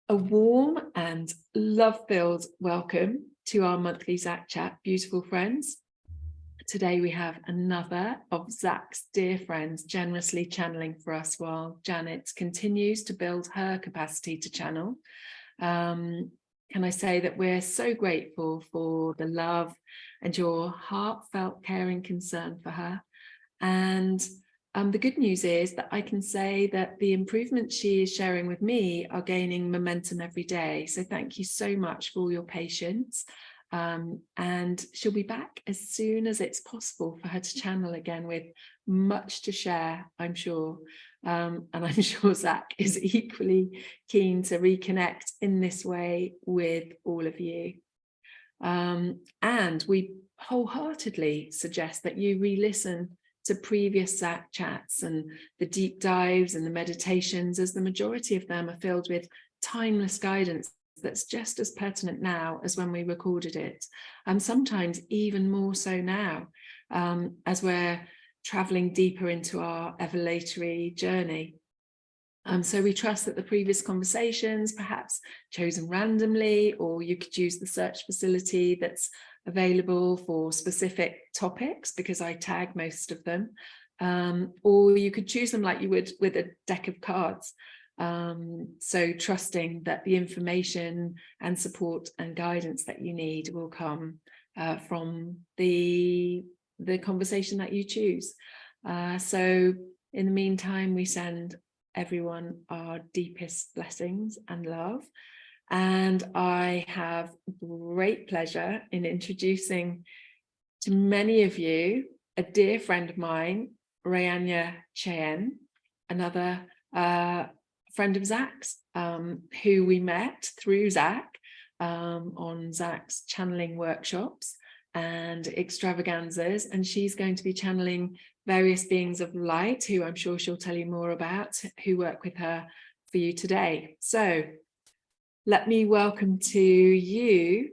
A warm and love-filled welcome to our monthly Zach Chat, beautiful friends. Today we have another of Zach's dear friends generously channeling for us while Janet continues to build her capacity to channel. Can I say that we're so grateful for the love and your heartfelt care and concern for her. And the good news is that I can say that the improvements she is sharing with me are gaining momentum every day. So thank you so much for all your patience. And she'll be back as soon as it's possible for her to channel again with much to share, I'm sure. And I'm sure Zach is equally keen to reconnect in this way with all of you. And we wholeheartedly suggest that you re-listen to previous Zach chats and the deep dives and the meditations, as the majority of them are filled with timeless guidance that's just as pertinent now as when we recorded it, and sometimes even more so now, as we're traveling deeper into our evolutionary journey. So we trust that the previous conversations, perhaps chosen randomly, or you could use the search facility that's available for specific topics, because I tag most of them, or you could choose them like you would with a deck of cards. So trusting that the information and support and guidance that you need will come from the conversation that you choose. So in the meantime, we send everyone our deepest blessings and love. And I have great pleasure in introducing to many of you a dear friend of mine, Rayania, another friend of Zach's, who we met through Zach on Zach's channeling workshops and extravaganzas. And she's going to be channeling various beings of light, who I'm sure she'll tell you more about, who work with her for you today. So let me welcome you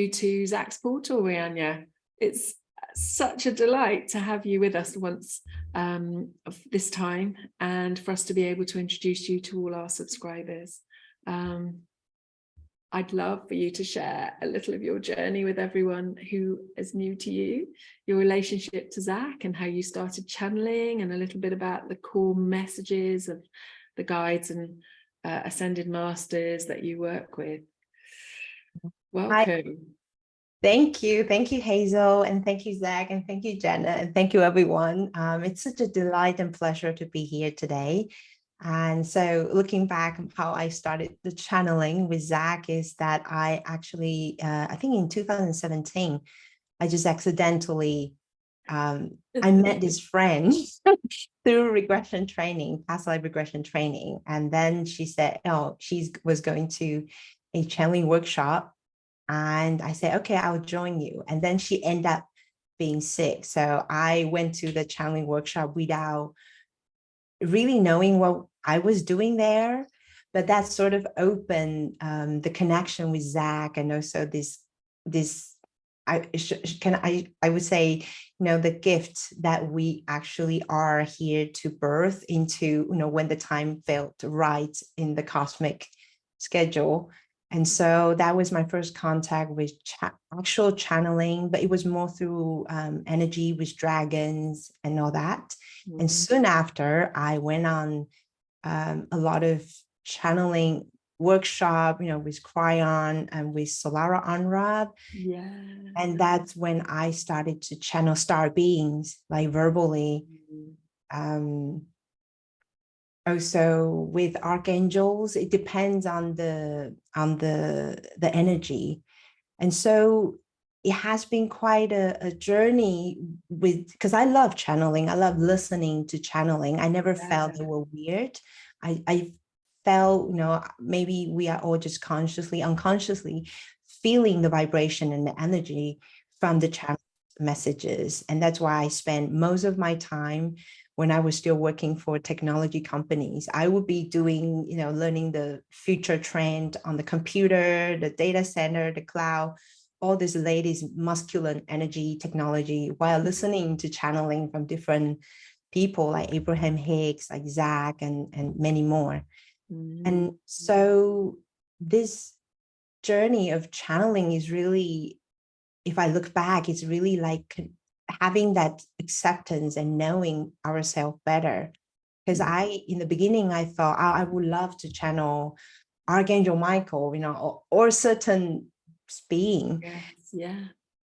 to Zach's portal, Rayania. It's such a delight to have you with us once of this time, and for us to be able to introduce you to all our subscribers. I'd love for you to share a little of your journey with everyone who is new to you, your relationship to Zach and how you started channeling, and a little bit about the core messages of the guides and ascended masters that you work with. Welcome. Hi. Thank you, Hazel, and thank you, Zach, and thank you, Jenna, and thank you, everyone. It's such a delight and pleasure to be here today. And so looking back how I started the channeling with Zach is that I actually, I think in 2017, I just accidentally, I met this friend through regression training, past life regression training. And then she said, oh, she was going to a channeling workshop. And I said, okay, I'll join you. And then she ended up being sick. So I went to the channeling workshop without really knowing what I was doing there. But that sort of opened the connection with Zach, and also I would say, the gift that we actually are here to birth into, when the time felt right in the cosmic schedule. And so that was my first contact with actual channeling, but it was more through energy with dragons and all that. Mm-hmm. And soon after, I went on a lot of channeling workshop, with Cryon and with Solara Anrab. Yeah. And that's when I started to channel star beings, like verbally. Mm-hmm. Also with archangels, it depends on the energy. And so it has been quite a journey because I love channeling. I love listening to channeling. I never felt they were weird. I felt, maybe we are all just unconsciously feeling the vibration and the energy from the channel messages. And that's why I spend most of my time when I was still working for technology companies. I would be doing, learning the future trend on the computer, the data center, the cloud, all this latest masculine energy technology, while listening to channeling from different people like Abraham Hicks, like Zach, and many more. And so this journey of channeling is really, if I look back, it's really like having that acceptance and knowing ourselves better. Because in the beginning, I thought, oh, I would love to channel Archangel Michael, or certain being. Yes, yeah.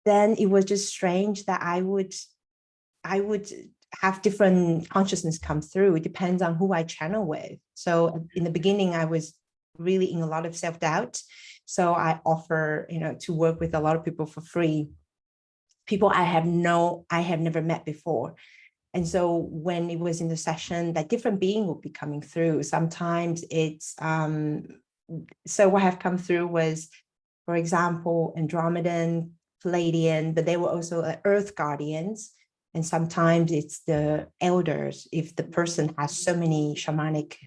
Then it was just strange that I would have different consciousness come through. It depends on who I channel with. So in the beginning, I was really in a lot of self-doubt. So I offer, to work with a lot of people for free, people I have never met before. And so when it was in the session, that different being would be coming through. Sometimes it's, so what have come through was, for example, Andromedan, Palladian, but they were also Earth guardians. And sometimes it's the elders, if the person has so many shamanic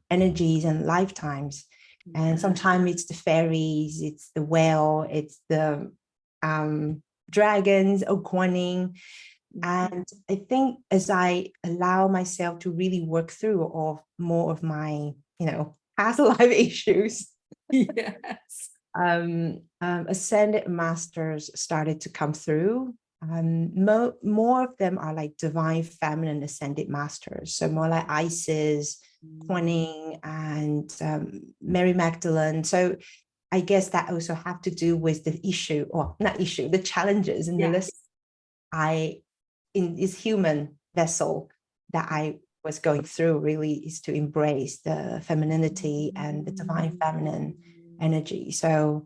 energies and lifetimes. And sometimes it's the fairies, it's the whale, it's the dragons, Okwaning. And I think as I allow myself to really work through more of my, past life issues, Yes. Ascended masters started to come through. More of them are like divine feminine ascended masters. So more like Isis, Kuan and Mary Magdalene. So I guess that also have to do with the issue, or not issue, the challenges in the list. In this human vessel that I was going through really is to embrace the femininity and the divine feminine energy. So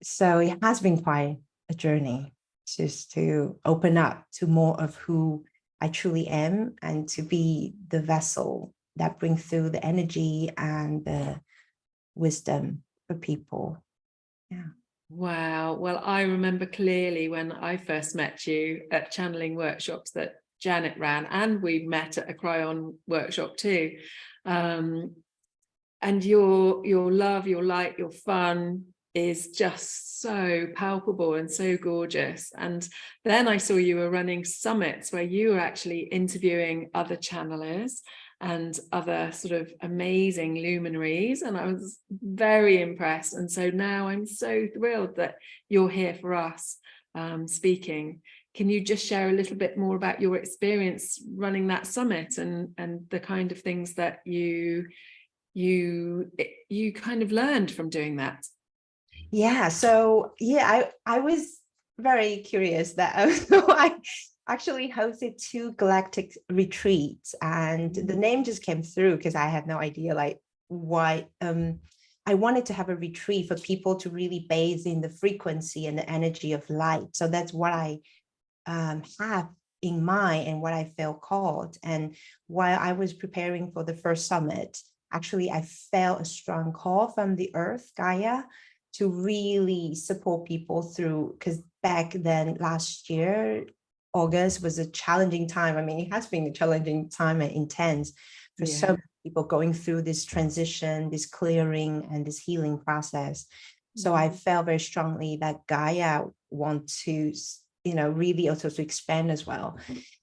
it has been quite a journey just to open up to more of who I truly am and to be the vessel that brings through the energy and the wisdom for people. Yeah. Wow. Well, I remember clearly when I first met you at channeling workshops that Janet ran, and we met at a Cryon workshop too. And your love, your light, your fun is just so palpable and so gorgeous. And then I saw you were running summits where you were actually interviewing other channelers and other sort of amazing luminaries, and I was very impressed. And so now I'm so thrilled that you're here for us speaking. Can you just share a little bit more about your experience running that summit and the kind of things that you kind of learned from doing that? Yeah, so I was very curious that I actually hosted 2 galactic retreats, and the name just came through because I had no idea like why. I wanted to have a retreat for people to really bathe in the frequency and the energy of light. So that's what I have in mind and what I felt called. And while I was preparing for the first summit, actually I felt a strong call from the Earth Gaia to really support people through, because back then last year, August was a challenging time. I mean, it has been a challenging time and intense for so many people going through this transition, this clearing and this healing process. So I felt very strongly that Gaia wants to, really also to expand as well.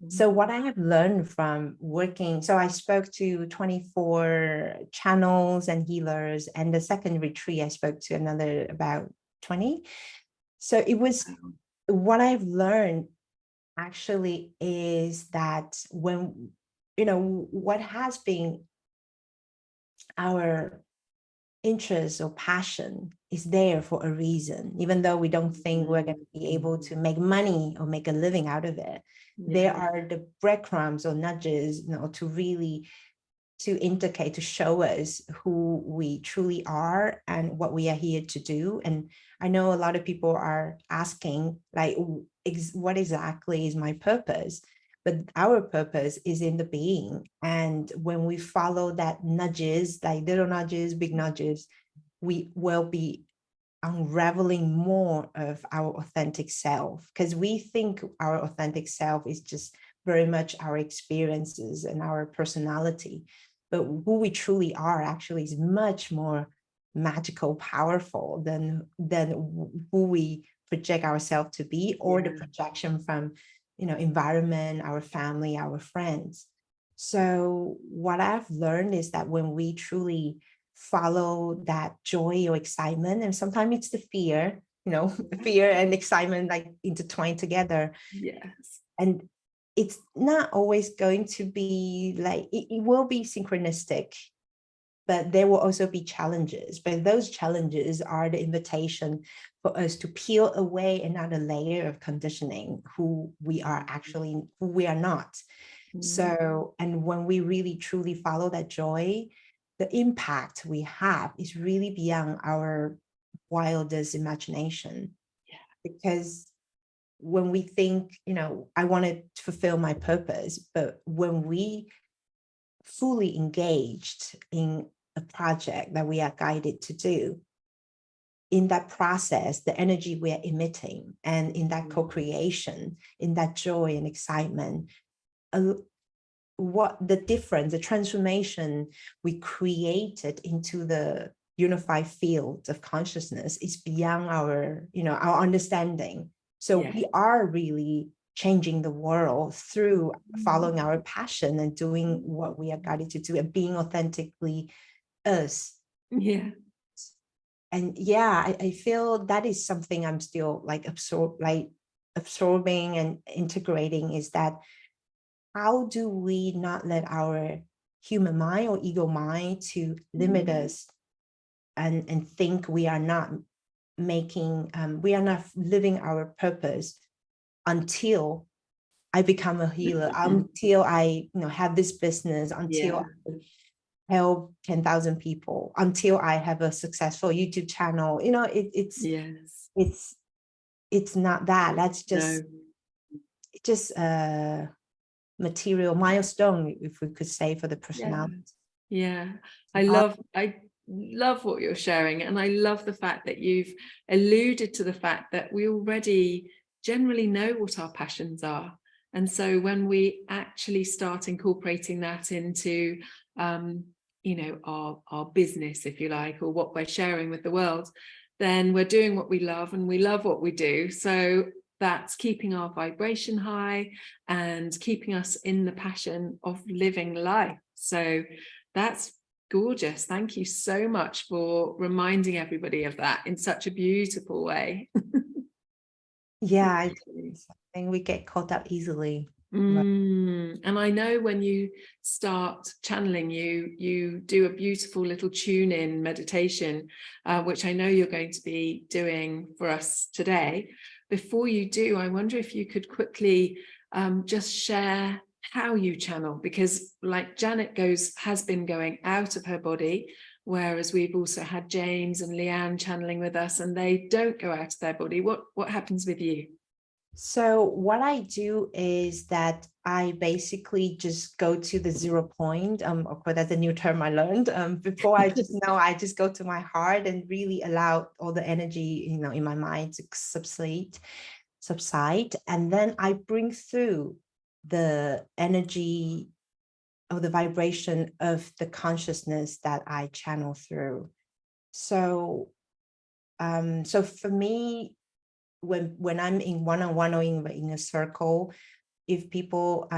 So what I have learned from working, so I spoke to 24 channels and healers, and the second retreat, I spoke to another about 20. So it was, what I've learned actually is that when, what has been our interest or passion is there for a reason, even though we don't think we're going to be able to make money or make a living out of it. There are the breadcrumbs or nudges, to really to indicate, to show us who we truly are and what we are here to do. And I know a lot of people are asking, like, what exactly is my purpose? But our purpose is in the being. And when we follow that nudges, like little nudges, big nudges, we will be unraveling more of our authentic self, because we think our authentic self is just very much our experiences and our personality. But who we truly are actually is much more magical, powerful than who we project ourselves to be, or the projection from, environment, our family, our friends. So what I've learned is that when we truly follow that joy or excitement, and sometimes it's the fear, fear and excitement like intertwined together. Yes. And it's not always going to be like, it will be synchronistic, but there will also be challenges. But those challenges are the invitation for us to peel away another layer of conditioning, who we are actually, who we are not. So, and when we really truly follow that joy, the impact we have is really beyond our wildest imagination. Yeah. Because when we think, I want to fulfill my purpose, but when we fully engaged in a project that we are guided to do, in that process, the energy we are emitting, and in that co-creation, in that joy and excitement, what the difference, the transformation we created into the unified field of consciousness is beyond our understanding. So Yes. we are really changing the world through following our passion and doing what we are guided to do and being authentically us. Yeah. And yeah, I feel that is something I'm still absorbing and integrating, is that how do we not let our human mind or ego mind to limit us and think we are not we are not living our purpose until I become a healer, until I have this business, until I help 10,000 people, until I have a successful YouTube channel. It's not that. That's just material milestone, if we could say, for the personality. Yeah. I love what you're sharing, and I love the fact that you've alluded to the fact that we already generally know what our passions are, and so when we actually start incorporating that into our business, if you like, or what we're sharing with the world, then we're doing what we love, and we love what we do. So that's keeping our vibration high and keeping us in the passion of living life. So that's gorgeous. Thank you so much for reminding everybody of that in such a beautiful way. Yeah, I think we get caught up easily. And I know when you start channeling, you do a beautiful little tune-in meditation, which I know you're going to be doing for us today. Before you do, I wonder if you could quickly just share how you channel, because like Janet has been going out of her body, whereas we've also had James and Leanne channeling with us, and they don't go out of their body. What happens with you? So what I do is that I basically just go to the 0 point. Of course, that's a new term I learned. Before I just go to my heart and really allow all the energy, in my mind to subside. And then I bring through the energy or the vibration of the consciousness that I channel through. So, so for me, when I'm in one-on-one or in a circle, if people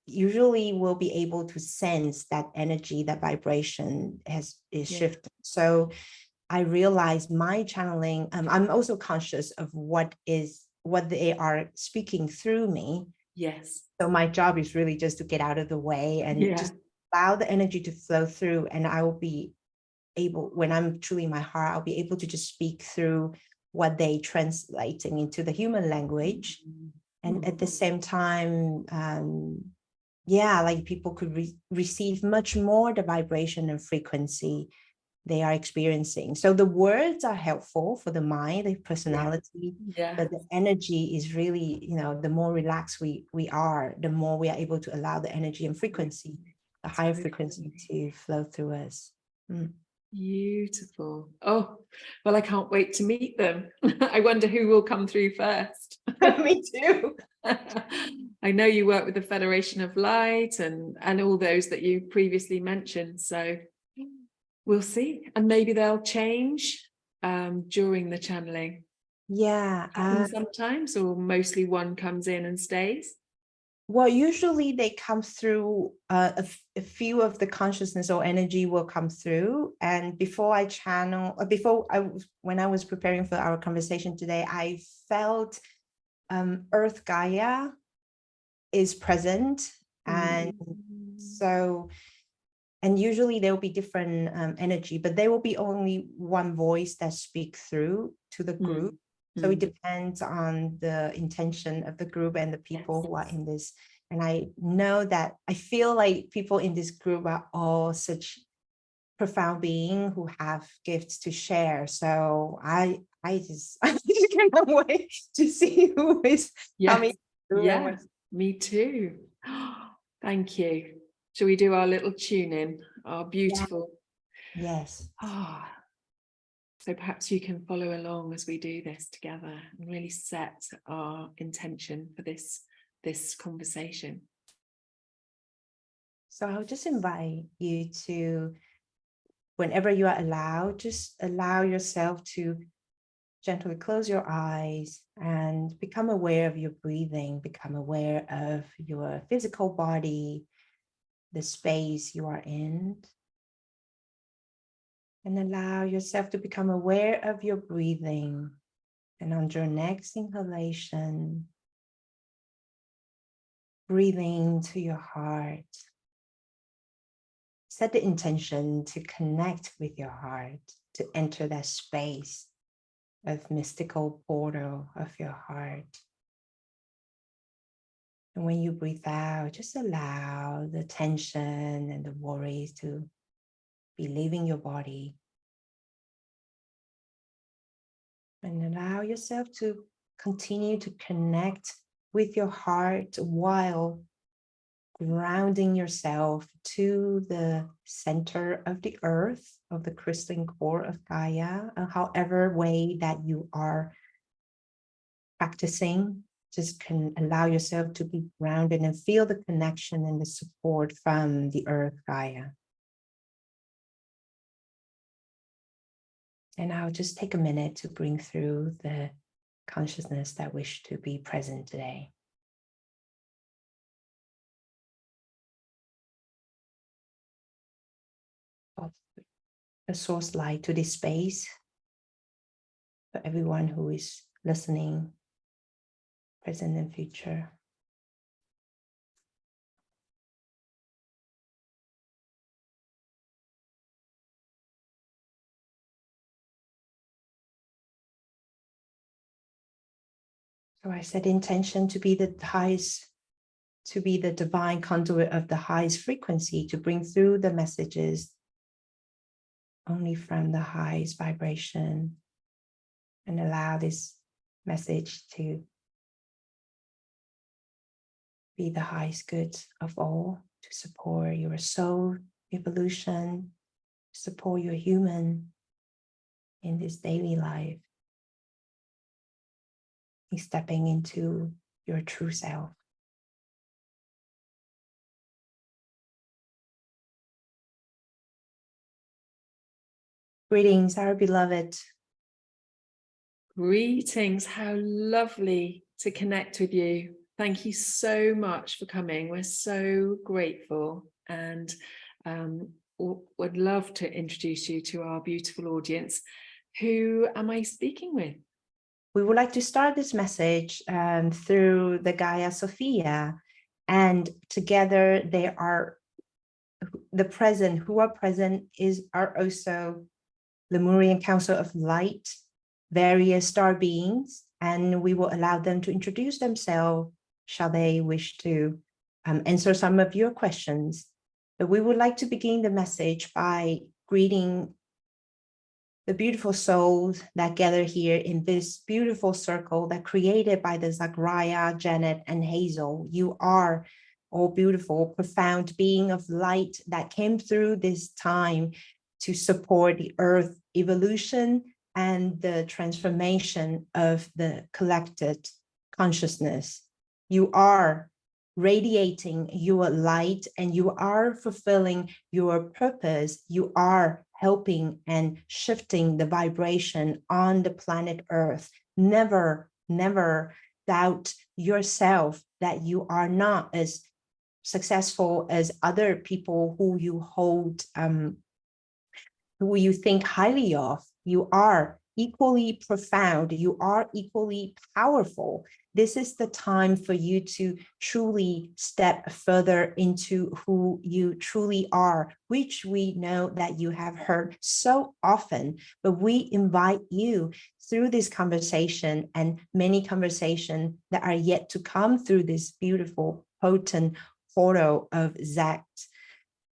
usually will be able to sense that energy, that vibration is shifting. So I realize my channeling, I'm also conscious of what they are speaking through me. Yes. So my job is really just to get out of the way and just allow the energy to flow through. And I will be able, when I'm truly in my heart, I'll be able to just speak through what they translating into the human language. And at the same time, like people could receive much more the vibration and frequency they are experiencing. So the words are helpful for the mind, the personality, but the energy is really, the more relaxed we are, the more we are able to allow the energy and frequency, the higher frequency to flow through us. Beautiful. Oh, well, I can't wait to meet them. I wonder who will come through first. Me too. I know you work with the Federation of Light and all those that you previously mentioned, so we'll see. And maybe they'll change during the channeling. Yeah. Sometimes, or mostly one comes in and stays. Well, usually they come through, a few of the consciousness or energy will come through. And before I channel, when I was preparing for our conversation today, I felt Earth Gaia is present. And so, and usually there will be different energy, but there will be only one voice that speaks through to the group. So it depends on the intention of the group and the people who are in this. And I know that I feel like people in this group are all such profound beings who have gifts to share. So I just cannot wait to see who is coming through. Yeah, me too. Thank you. Shall we do our little tune in? Our beautiful. Yes. So perhaps you can follow along as we do this together and really set our intention for this conversation. So I'll just invite you to, whenever you are allowed, just allow yourself to gently close your eyes and become aware of your breathing, become aware of your physical body, the space you are in. And allow yourself to become aware of your breathing. And on your next inhalation, breathing to your heart. Set the intention to connect with your heart, to enter that space of mystical portal of your heart. And when you breathe out, just allow the tension and the worries to be leaving your body. And allow yourself to continue to connect with your heart while grounding yourself to the center of the earth, of the crystalline core of Gaia, however way that you are practicing. Just can allow yourself to be grounded and feel the connection and the support from the Earth Gaia. And I'll just take a minute to bring through the consciousness that wish to be present today. Of the source light to this space for everyone who is listening, present and future. So I set intention to be the highest, to be the divine conduit of the highest frequency, to bring through the messages only from the highest vibration, and allow this message to be the highest good of all, to support your soul evolution, support your human in this daily life, in stepping into your true self. Greetings, our beloved. Greetings, how lovely to connect with you. Thank you so much for coming. We're so grateful, and would love to introduce you to our beautiful audience. Who am I speaking with? We would like to start this message through the Gaia Sophia, and together they are the present, who are present are also Lemurian Council of Light, various star beings, and we will allow them to introduce themselves, shall they wish to answer some of your questions. But we would like to begin the message by greeting the beautiful souls that gather here in this beautiful circle that created by the Zachariah, Janet, and Hazel. You are all beautiful, profound being of light that came through this time to support the Earth evolution and the transformation of the collected consciousness. You are radiating your light and you are fulfilling your purpose. You are helping and shifting the vibration on the planet Earth. Never the doubt yourself that you are not as successful as other people who you hold, who you think highly of. You are equally profound. You are equally powerful. This is the time for you to truly step further into who you truly are, which we know that you have heard so often, but we invite you through this conversation and many conversations that are yet to come through this beautiful, potent portal of Zach's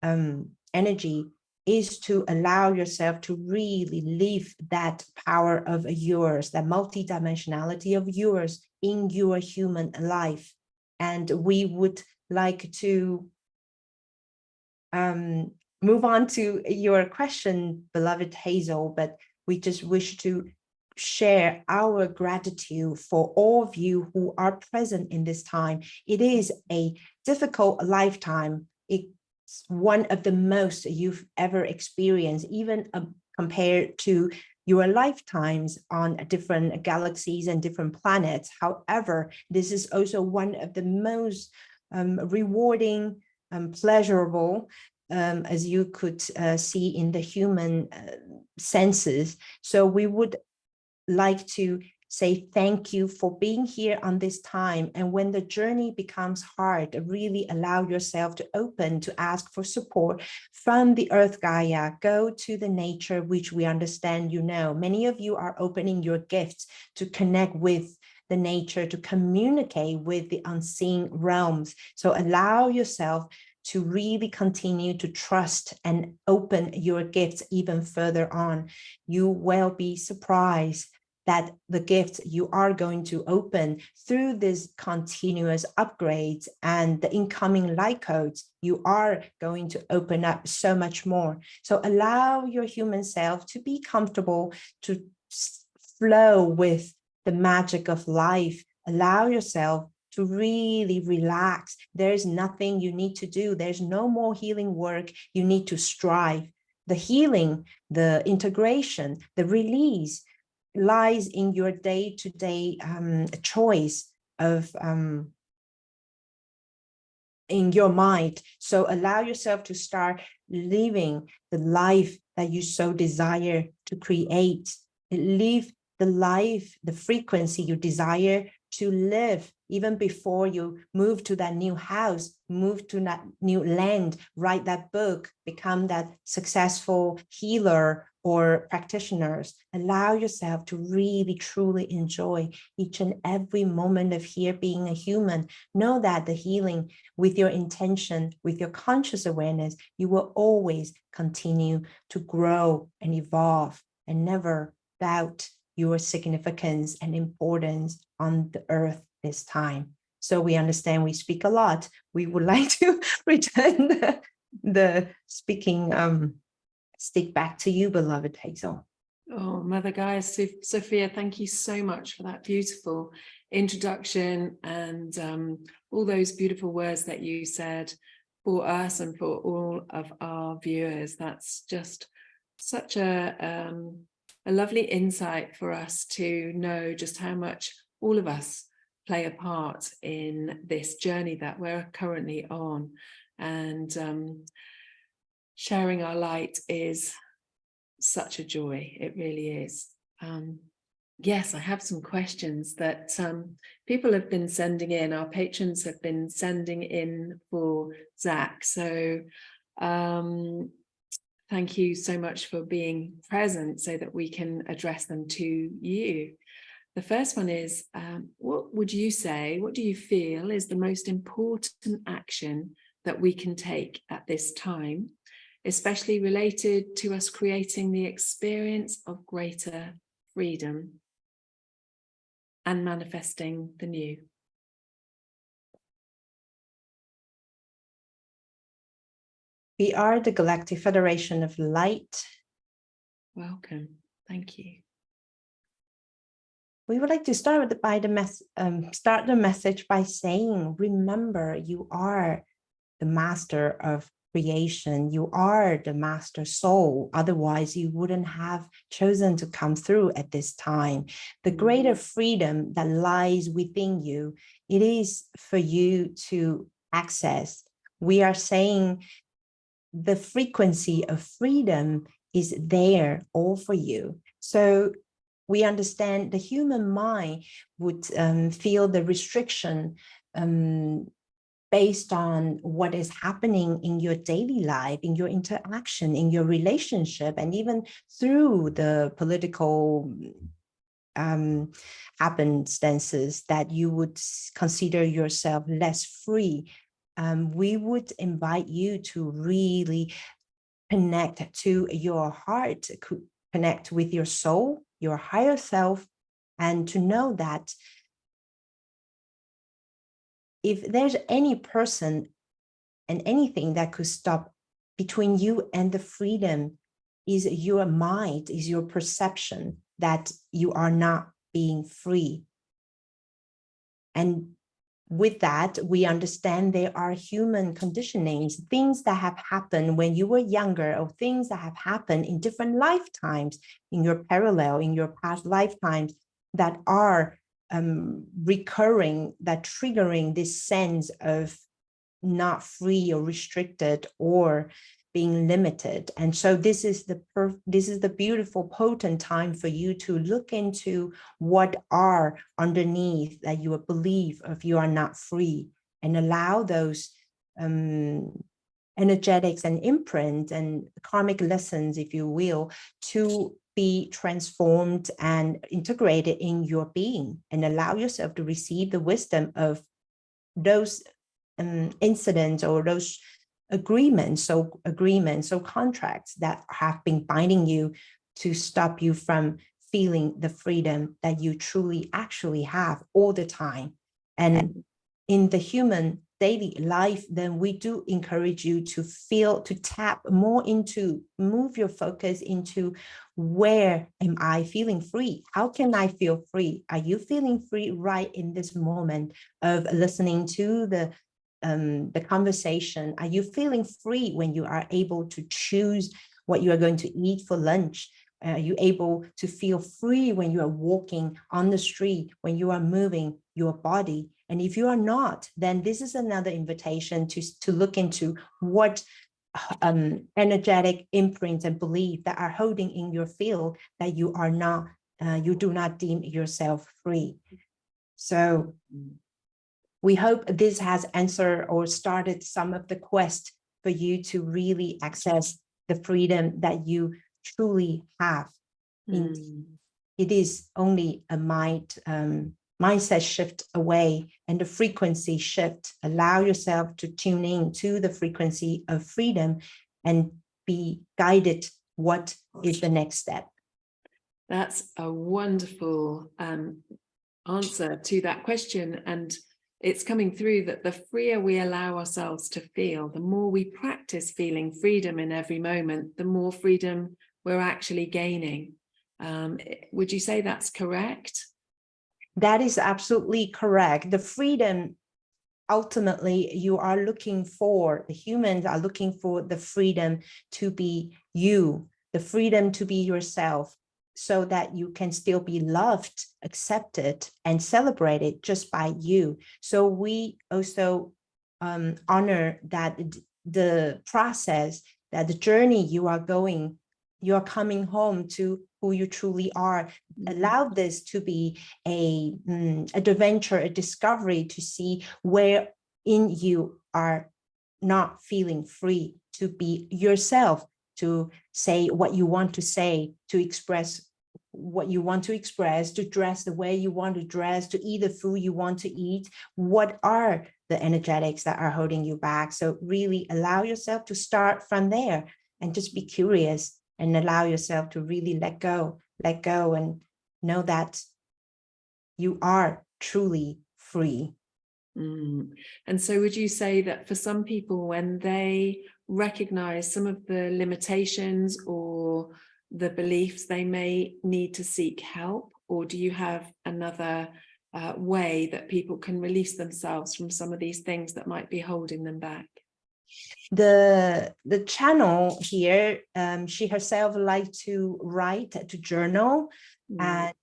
energy, is to allow yourself to really live that power of yours, that multidimensionality of yours in your human life. And we would like to move on to your question, beloved Hazel, but we just wish to share our gratitude for all of you who are present in this time. It is a difficult lifetime. It's one of the most you've ever experienced, even compared to your lifetimes on different galaxies and different planets. However, this is also one of the most rewarding, pleasurable, as you could see in the human senses. So we would like to say thank you for being here on this time. And when the journey becomes hard, really allow yourself to open to ask for support from the Earth Gaia. Go to the nature, which we understand, you know. Many of you are opening your gifts to connect with the nature, to communicate with the unseen realms. So allow yourself to really continue to trust and open your gifts even further on. You will be surprised that the gifts you are going to open through these continuous upgrades and the incoming light codes, you are going to open up so much more. So allow your human self to be comfortable, to flow with the magic of life. Allow yourself to really relax. There's nothing you need to do. There's no more healing work. You need to strive. The healing, the integration, the release lies in your day-to-day choice of in your mind. So allow yourself to start living the life that you so desire to create. Live the life, the frequency you desire to live, even before you move to that new house, move to that new land, write that book, become that successful healer or practitioners. Allow yourself to really, truly enjoy each and every moment of here being a human. Know that the healing, with your intention, with your conscious awareness, you will always continue to grow and evolve and never doubt your significance and importance on the earth this time. So we understand we speak a lot. We would like to return the speaking stick back to you, beloved Hazel. Oh, Mother Gaia Sophia, thank you so much for that beautiful introduction and all those beautiful words that you said for us and for all of our viewers. That's just such a lovely insight for us to know just how much all of us play a part in this journey that we're currently on. And sharing our light is such a joy. It really is. Yes, I have some questions that people have been sending in. Our patrons have been sending in for Zach. So thank you so much for being present so that we can address them to you. The first one is, what would you say, what do you feel is the most important action that we can take at this time, especially related to us creating the experience of greater freedom and manifesting the new? We are the Galactic Federation of Light. Welcome. Thank you. We would like to start the message by saying, remember, you are the master of creation. You are the master soul. Otherwise, you wouldn't have chosen to come through at this time. The greater freedom that lies within you, it is for you to access. We are saying the frequency of freedom is there all for you. So we understand the human mind would feel the restriction based on what is happening in your daily life, in your interaction, in your relationship, and even through the political happenstances that you would consider yourself less free. We would invite you to really connect to your heart, connect with your soul, your higher self, and to know that if there's any person and anything that could stop between you and the freedom, is your mind, is your perception that you are not being free. And with that, we understand there are human conditionings, things that have happened when you were younger, or things that have happened in different lifetimes, in your parallel, in your past lifetimes, that are recurring, that triggering this sense of not free or restricted or being limited. And so this is the beautiful, potent time for you to look into what are underneath that you believe of you are not free, and allow those energetics and imprint and karmic lessons, if you will, to be transformed and integrated in your being, and allow yourself to receive the wisdom of those incidents or those agreements or contracts that have been binding you to stop you from feeling the freedom that you truly actually have all the time. And in the human daily life, then we do encourage you to feel, to tap more into, move your focus into, where am I feeling free? How can I feel free? Are you feeling free right in this moment of listening to the conversation? Are you feeling free when you are able to choose what you are going to eat for lunch? Are you able to feel free when you are walking on the street, when you are moving your body? And if you are not, then this is another invitation to look into what energetic imprints and beliefs that are holding in your field that you are not, you do not deem yourself free. So we hope this has answered or started some of the quest for you to really access the freedom that you truly have. It is only a mindset shift away, and the frequency shift. Allow yourself to tune in to the frequency of freedom and be guided. What is the next step? That's a wonderful answer to that question. And it's coming through that the freer we allow ourselves to feel, the more we practice feeling freedom in every moment, the more freedom we're actually gaining. Would you say that's correct? That is absolutely correct. The freedom, ultimately, you are looking for, the humans are looking for the freedom to be you, the freedom to be yourself, so that you can still be loved, accepted, and celebrated just by you. So we also honor that the process, that the journey you are going, you're coming home to who you truly are. Allow this to be an adventure, a discovery, to see where in you are not feeling free to be yourself, to say what you want to say, to express what you want to express, to dress the way you want to dress, to eat the food you want to eat. What are the energetics that are holding you back? So really allow yourself to start from there and just be curious, and allow yourself to really let go and know that you are truly free. And so would you say that for some people, when they recognize some of the limitations or the beliefs, they may need to seek help? Or do you have another way that people can release themselves from some of these things that might be holding them back? The channel here, she herself likes to write, to journal, and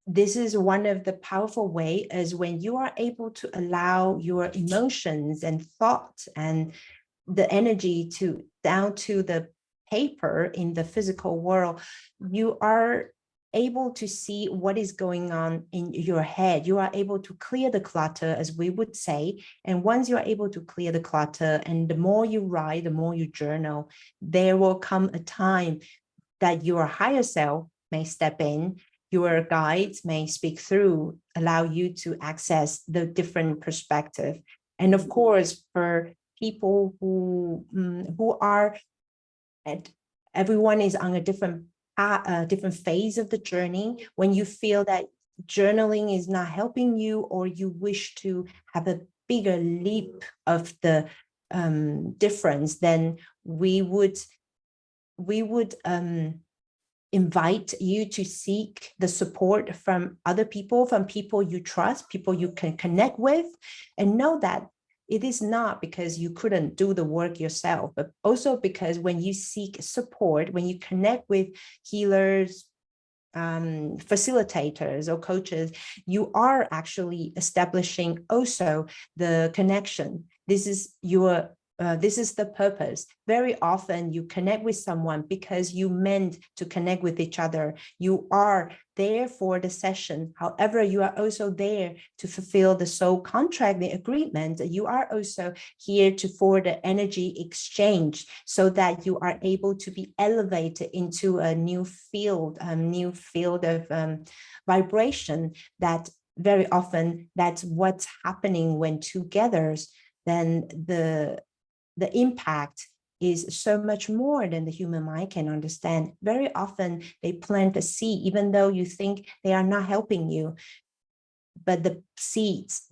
this is one of the powerful way is when you are able to allow your emotions and thoughts and the energy to down to the paper in the physical world, you are able to see what is going on in your head. You are able to clear the clutter, as we would say. And once you're able to clear the clutter, and the more you write, the more you journal, there will come a time that your higher self may step in, your guides may speak through, allow you to access the different perspective. And of course, for people who are at, everyone is on a different phase of the journey. When you feel that journaling is not helping you, or you wish to have a bigger leap of the difference, then we would invite you to seek the support from other people, from people you trust, people you can connect with, and know that it is not because you couldn't do the work yourself, but also because when you seek support, when you connect with healers, facilitators or coaches, you are actually establishing also the connection. This is your this is the purpose. Very often you connect with someone because you meant to connect with each other. You are there for the session. However, you are also there to fulfill the soul contract, the agreement. You are also here for the energy exchange, so that you are able to be elevated into a new field of vibration. That very often, that's what's happening when together, then the impact is so much more than the human mind can understand. Very often they plant a seed, even though you think they are not helping you. But the seeds,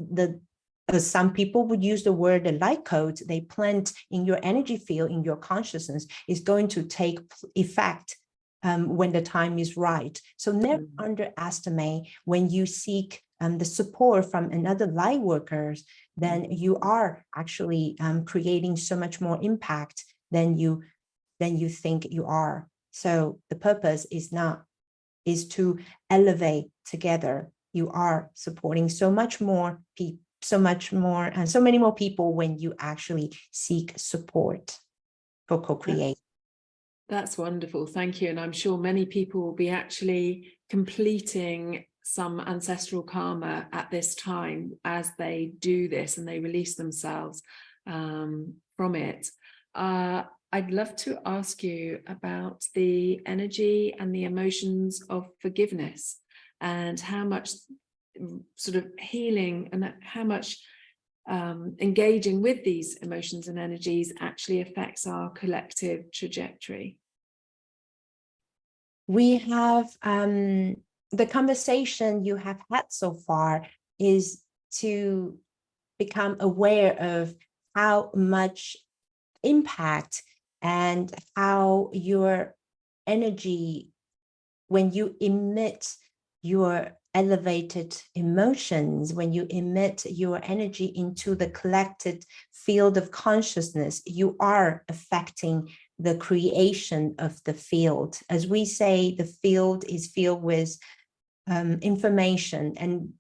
some people would use the word the light codes they plant in your energy field, in your consciousness, is going to take effect when the time is right. So never underestimate when you seek the support from another light workers, then you are actually creating so much more impact than you think you are. So the purpose is to elevate together. You are supporting so much more people, so many more people when you actually seek support for co-creation. That's wonderful. Thank you. And I'm sure many people will be actually completing some ancestral karma at this time as they do this and they release themselves from it. I'd love to ask you about the energy and the emotions of forgiveness, and how much sort of healing and how much engaging with these emotions and energies actually affects our collective trajectory. We have the conversation you have had so far is to become aware of how much impact and how your energy, when you emit your elevated emotions, when you emit your energy into the collected field of consciousness, you are affecting the creation of the field. As we say, the field is filled with information, and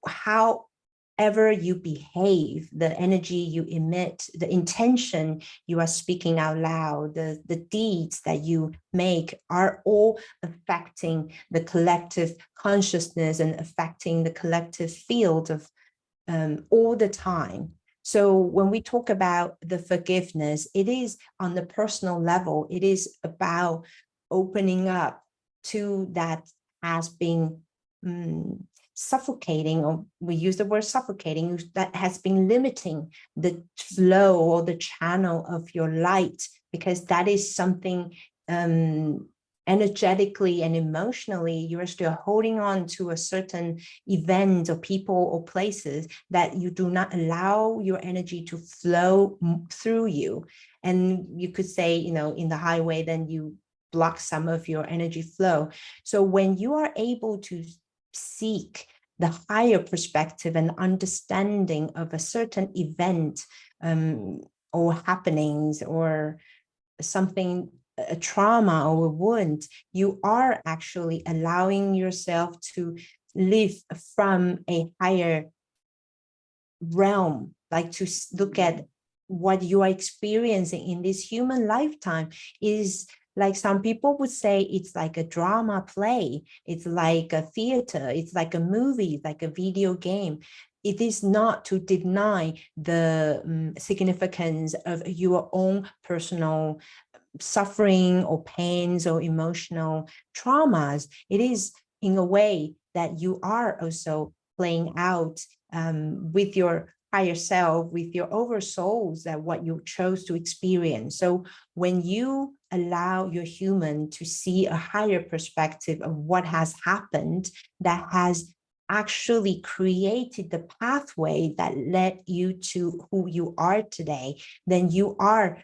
however you behave, the energy you emit, the intention you are speaking out loud, the deeds that you make are all affecting the collective consciousness and affecting the collective field of all the time. So when we talk about the forgiveness, it is on the personal level. It is about opening up to that has been suffocating, or we use the word suffocating, that has been limiting the flow or the channel of your light, because that is something energetically and emotionally, you're still holding on to a certain event or people or places that you do not allow your energy to flow through you. And you could say, you know, in the highway, then you block some of your energy flow. So when you are able to seek the higher perspective and understanding of a certain event, or happenings or something, a trauma or a wound, you are actually allowing yourself to live from a higher realm, like to look at what you are experiencing in this human lifetime is like, some people would say it's like a drama play, it's like a theater, it's like a movie, like a video game. It is not to deny the significance of your own personal suffering or pains or emotional traumas. It is in a way that you are also playing out with your higher self, with your oversouls, that what you chose to experience. So when you allow your human to see a higher perspective of what has happened, that has actually created the pathway that led you to who you are today, then you are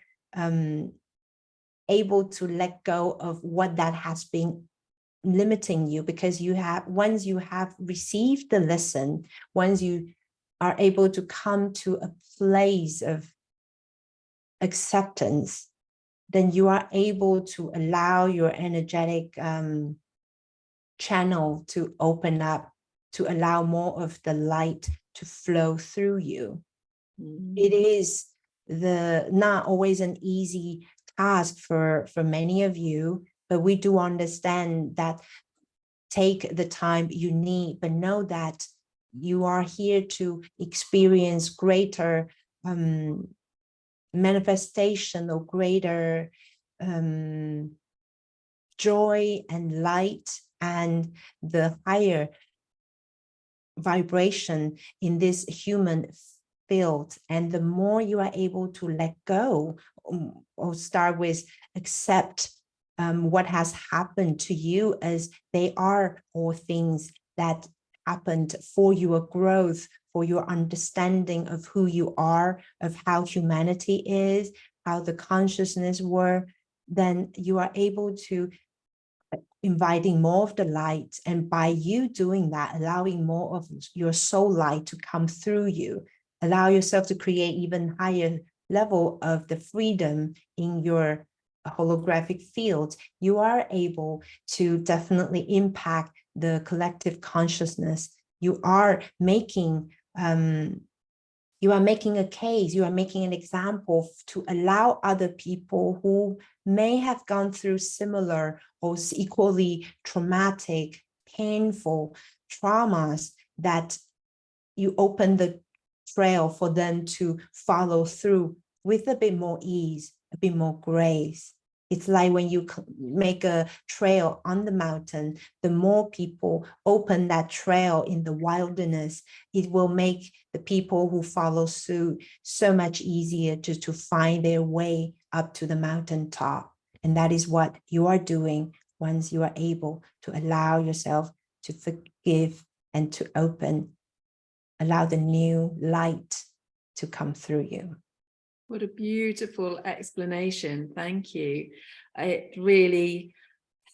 able to let go of what that has been limiting you, because you have, once you have received the lesson, once you are able to come to a place of acceptance, then you are able to allow your energetic channel to open up, to allow more of the light to flow through you. It is not always an easy task for many of you, but we do understand that. Take the time you need, but know that you are here to experience greater manifestation or greater joy and light and the higher vibration in this human field. And the more you are able to let go, or start with accept what has happened to you, as they are all things that happened for your growth, for your understanding of who you are, of how humanity is, how the consciousness were, then you are able to inviting more of the light. And by you doing that, allowing more of your soul light to come through you, allow yourself to create even higher level of the freedom in your holographic field, you are able to definitely impact the collective consciousness. You are making a case, you are making an example to allow other people who may have gone through similar or equally traumatic, painful traumas, that you open the trail for them to follow through with a bit more ease, a bit more grace. It's like when you make a trail on the mountain, the more people open that trail in the wilderness, it will make the people who follow suit so much easier to find their way up to the mountaintop. And that is what you are doing once you are able to allow yourself to forgive and to open, allow the new light to come through you. What a beautiful explanation. Thank you. It really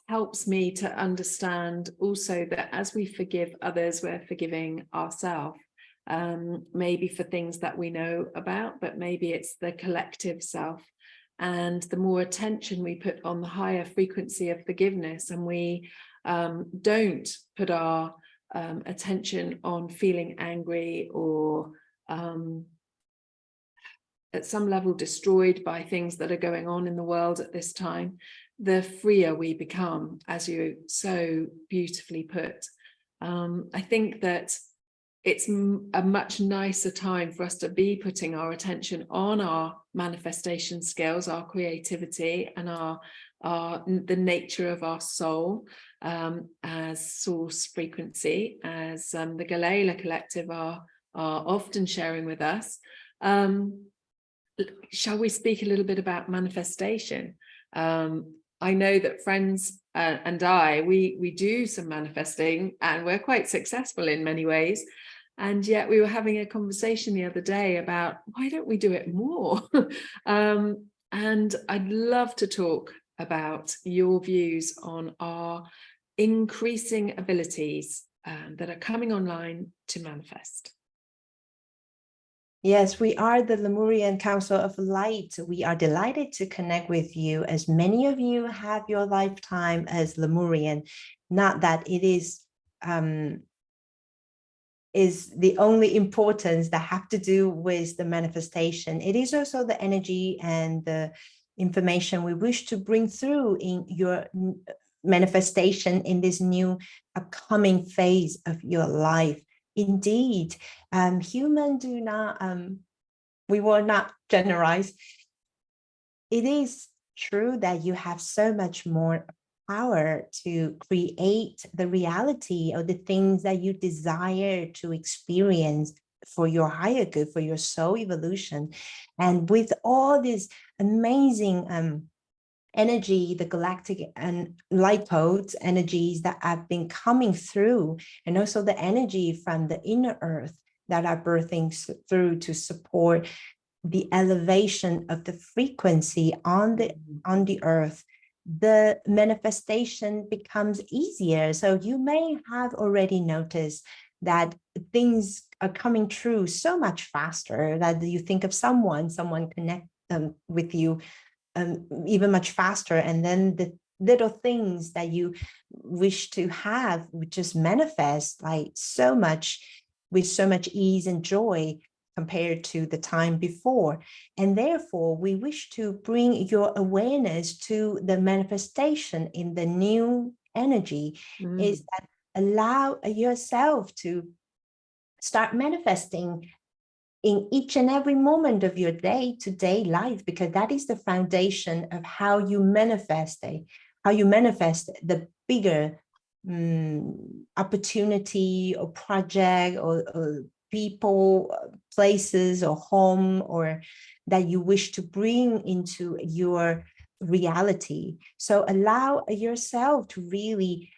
helps me to understand also that as we forgive others, we're forgiving ourselves, maybe for things that we know about, but maybe it's the collective self. And the more attention we put on the higher frequency of forgiveness, and we don't put our attention on feeling angry or at some level destroyed by things that are going on in the world at this time, the freer we become, as you so beautifully put. I think that it's a much nicer time for us to be putting our attention on our manifestation skills, our creativity, and the nature of our soul as source frequency, as the Gaia Collective are often sharing with us. Shall we speak a little bit about manifestation? I know that friends and we do some manifesting, and we're quite successful in many ways. And yet we were having a conversation the other day about why don't we do it more? And I'd love to talk about your views on our increasing abilities that are coming online to manifest. Yes, we are the Lemurian Council of Light. We are delighted to connect with you, as many of you have your lifetime as Lemurian. Not that it is the only importance that have to do with the manifestation. It is also the energy and the information we wish to bring through in your manifestation in this new upcoming phase of your life. Indeed, human do not, we will not generalize. It is true that you have so much more power to create the reality of the things that you desire to experience for your higher good, for your soul evolution. And with all this amazing energy, the galactic and light codes energies that have been coming through, and also the energy from the inner earth that are birthing through to support the elevation of the frequency on the earth, the manifestation becomes easier. So you may have already noticed that things are coming true so much faster, that you think of someone connect with you even much faster, and then the little things that you wish to have would just manifest like so much, with so much ease and joy compared to the time before. And therefore, we wish to bring your awareness to the manifestation in the new energy, is that allow yourself to start manifesting in each and every moment of your day-to-day life, because that is the foundation of how you manifest the bigger opportunity or project or people, places or home, or that you wish to bring into your reality. So allow yourself to really,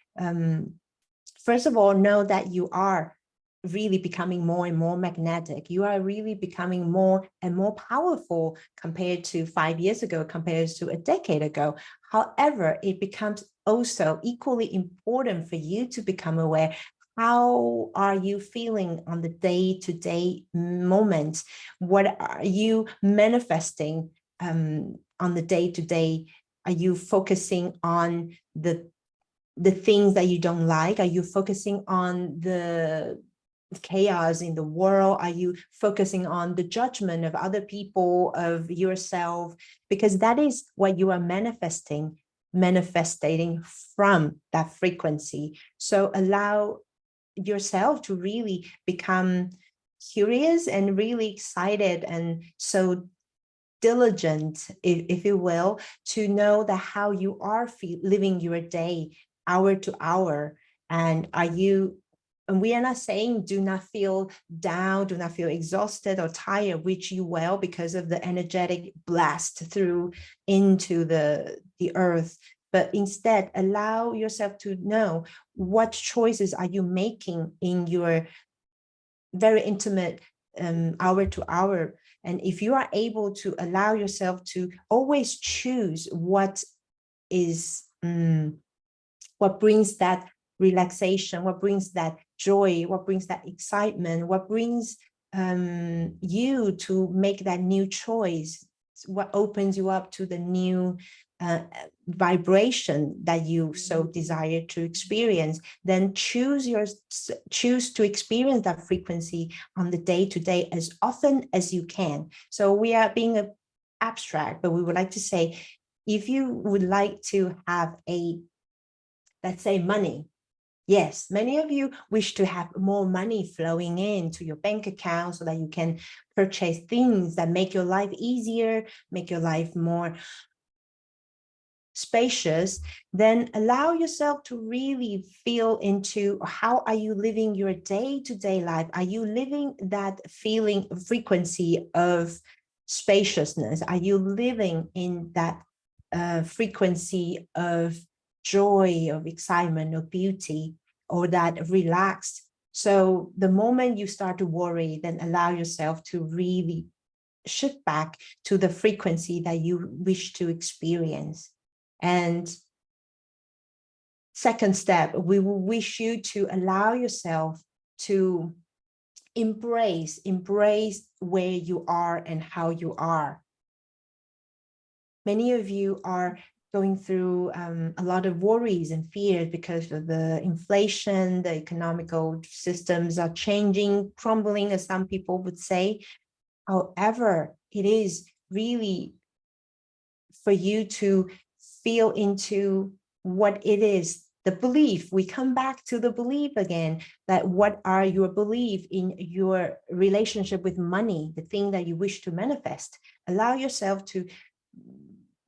first of all, know that you are really becoming more and more magnetic. You are really becoming more and more powerful compared to 5 years ago, compared to a decade ago. However, it becomes also equally important for you to become aware. How are you feeling on the day-to-day moments? What are you manifesting on the day-to-day? Are you focusing on the things that you don't like? Are you focusing on the chaos in the world? Are you focusing on the judgment of other people, of yourself? Because that is what you are manifesting from that frequency. So allow yourself to really become curious and really excited, and so diligent, if you will, to know that how you are living your day hour to hour. And we are not saying do not feel down, do not feel exhausted or tired, which you will, because of the energetic blast through into the earth. But instead, allow yourself to know what choices are you making in your very intimate hour to hour. And if you are able to allow yourself to always choose what is, what brings that relaxation, what brings that joy, what brings that excitement, what brings you to make that new choice, what opens you up to the new vibration that you so desire to experience, then choose to experience that frequency on the day-to-day as often as you can. So we are being abstract, but we would like to say, if you would like to have let's say money. Yes, many of you wish to have more money flowing into your bank account so that you can purchase things that make your life easier, make your life more spacious. Then allow yourself to really feel into how are you living your day-to-day life? Are you living that feeling, frequency of spaciousness? Are you living in that frequency of joy, of excitement, of beauty, or that relaxed? So the moment you start to worry, then allow yourself to really shift back to the frequency that you wish to experience. And second step, we will wish you to allow yourself to embrace where you are and how you are. Many of you are going through a lot of worries and fears because of the inflation, the economical systems are changing, crumbling, as some people would say. However, it is really for you to feel into what it is, the belief. We come back to the belief again, that what are your belief in your relationship with money, the thing that you wish to manifest. Allow yourself to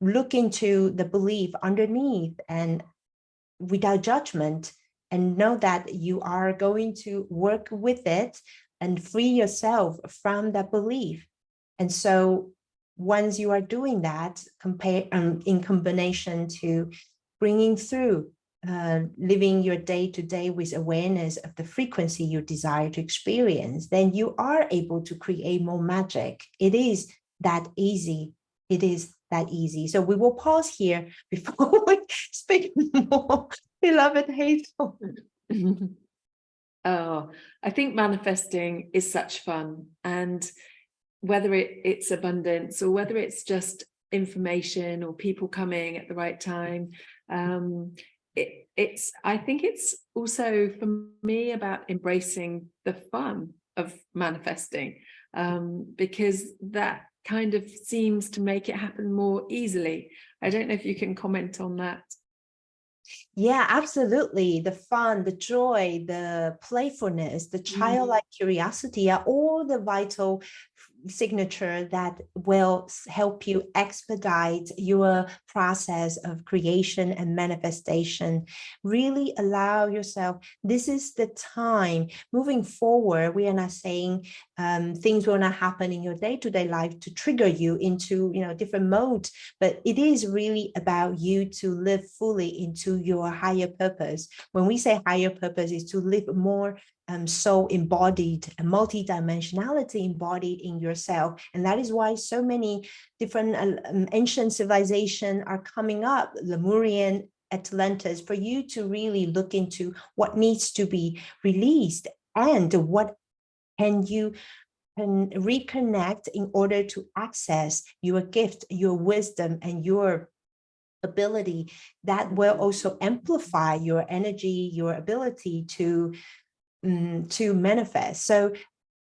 look into the belief underneath and without judgment, and know that you are going to work with it and free yourself from that belief. And so once you are doing that, in combination to bringing through, living your day-to-day with awareness of the frequency you desire to experience, then you are able to create more magic. It is that easy. It is that easy. So we will pause here before we speak more. Beloved Hazel. Oh, I think manifesting is such fun, and whether it's abundance or whether it's just information or people coming at the right time, I think it's also for me about embracing the fun of manifesting, because that kind of seems to make it happen more easily. I don't know if you can comment on that. Yeah, absolutely. The fun, the joy, the playfulness, the childlike curiosity are all the vital signature that will help you expedite your process of creation and manifestation. Really allow yourself, this is the time moving forward. We are not saying things will not happen in your day-to-day life to trigger you into different modes, but it is really about you to live fully into your higher purpose. When we say higher purpose, is to live more soul embodied, multi-dimensionality embodied in yourself. And that is why so many different ancient civilizations are coming up, Lemurian, Atlantis, for you to really look into what needs to be released and what can you can reconnect in order to access your gift, your wisdom, and your ability that will also amplify your energy, your ability to manifest. So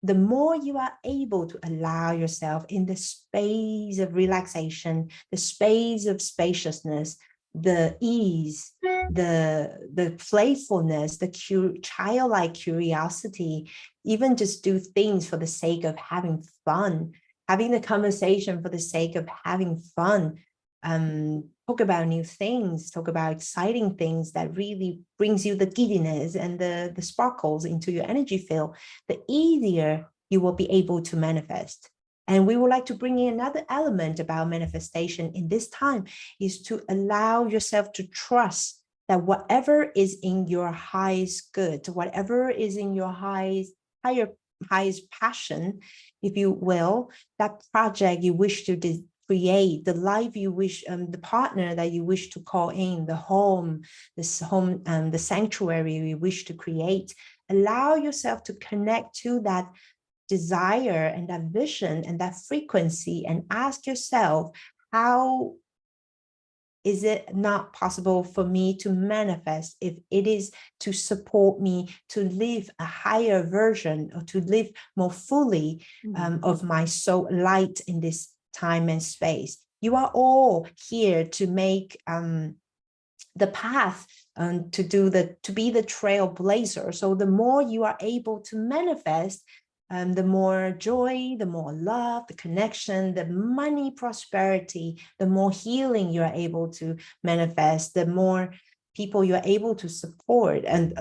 the more you are able to allow yourself in the space of relaxation, the space of spaciousness, the ease, the playfulness, the childlike curiosity, even just do things for the sake of having fun, having the conversation for the sake of having fun, talk about new things, talk about exciting things that really brings you the giddiness and the sparkles into your energy field, the easier you will be able to manifest. And we would like to bring in another element about manifestation in this time, is to allow yourself to trust that whatever is in your highest good, whatever is in your highest passion, if you will, that project you wish to create, the life you wish, the partner that you wish to call in, the home, the sanctuary you wish to create, allow yourself to connect to that desire and that vision and that frequency, and ask yourself, how is it not possible for me to manifest if it is to support me to live a higher version or to live more fully of my soul light in this time and space? You are all here to make the path to be the trailblazer. So the more you are able to manifest, the more joy, the more love, the connection, the money, prosperity, the more healing you are able to manifest, the more people you are able to support, and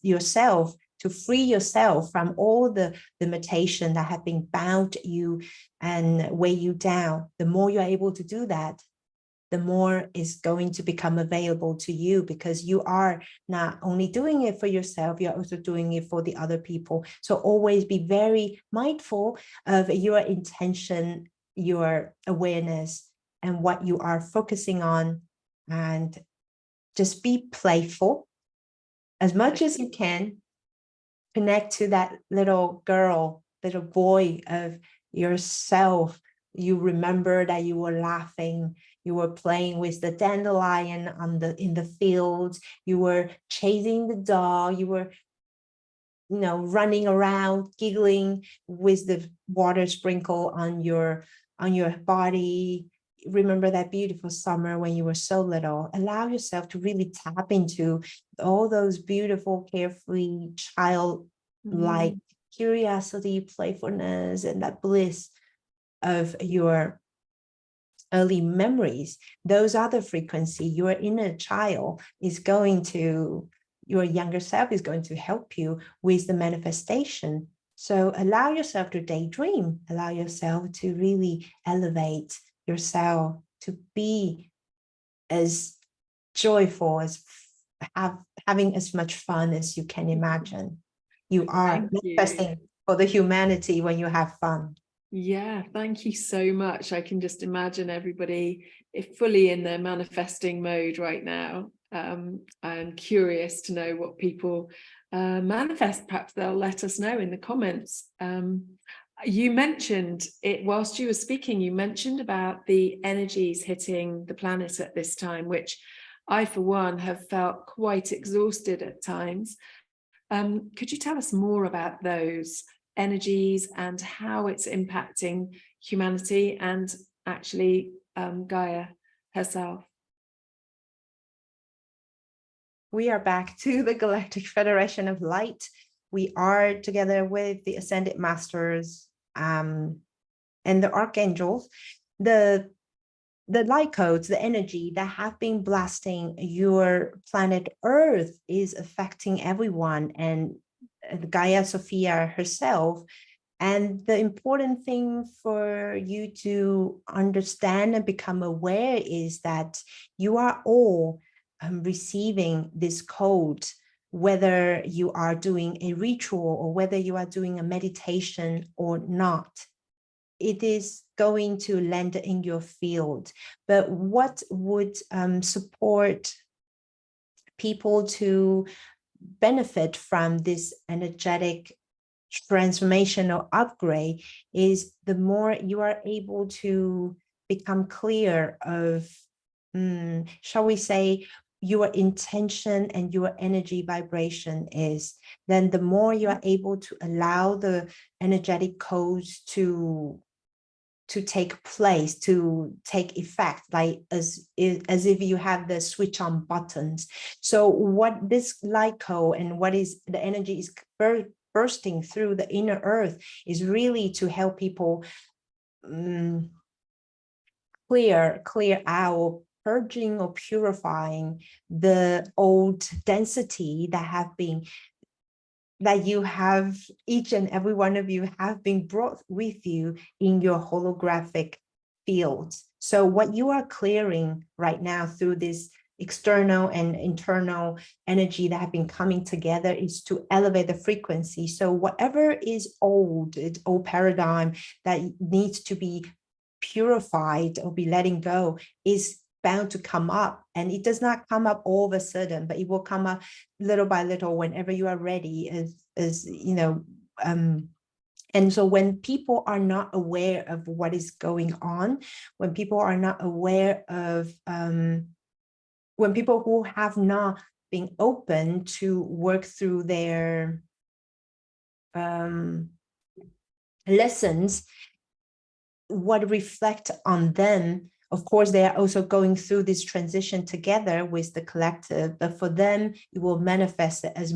yourself, to free yourself from all the limitation that have been bound you and weigh you down. The more you're able to do that, the more is going to become available to you, because you are not only doing it for yourself, you're also doing it for the other people. So always be very mindful of your intention, your awareness, and what you are focusing on, and just be playful as much as you can. connect to that little girl, little boy of yourself. You remember that you were laughing, you were playing with the dandelion in the fields, you were chasing the dog, you were running around, giggling with the water sprinkle on your body. Remember that beautiful summer when you were so little. Allow yourself to really tap into all those beautiful, carefree, childlike curiosity, playfulness, and that bliss of your early memories. Those are the frequency. Your inner child is going to, your younger self is going to help you with the manifestation. So allow yourself to daydream, allow yourself to really elevate yourself to be as joyful, as having as much fun as you can imagine. You are manifesting for the humanity when you have fun. Yeah, thank you so much. I can just imagine everybody fully in their manifesting mode right now. I'm curious to know what people manifest. Perhaps they'll let us know in the comments. You mentioned it whilst you were speaking, you mentioned about the energies hitting the planet at this time, which I, for one, have felt quite exhausted at times. Could you tell us more about those energies and how it's impacting humanity and actually Gaia herself? We are back to the Galactic Federation of Light. We are together with the Ascended Masters and the Archangels, the light codes, the energy that have been blasting your planet Earth is affecting everyone, and Gaia Sophia herself. And the important thing for you to understand and become aware is that you are all receiving this code, whether you are doing a ritual or whether you are doing a meditation or not. It is going to land in your field. But what would support people to benefit from this energetic transformation or upgrade is the more you are able to become clear of, shall we say, your intention and your energy vibration is, then the more you are able to allow the energetic codes to take place, to take effect, like as if you have the switch on buttons. So what this light code and what is the energy is bursting through the inner earth is really to help people clear out, purging or purifying the old density that you have, each and every one of you have been brought with you in your holographic fields. So what you are clearing right now through this external and internal energy that have been coming together is to elevate the frequency. So whatever is old paradigm that needs to be purified or be letting go is bound to come up, and it does not come up all of a sudden, but it will come up little by little whenever you are ready, as you know. And so when people are not aware of what is going on, when people are not aware of when people who have not been open to work through their lessons, what reflect on them, of course, they are also going through this transition together with the collective, but for them, it will manifest as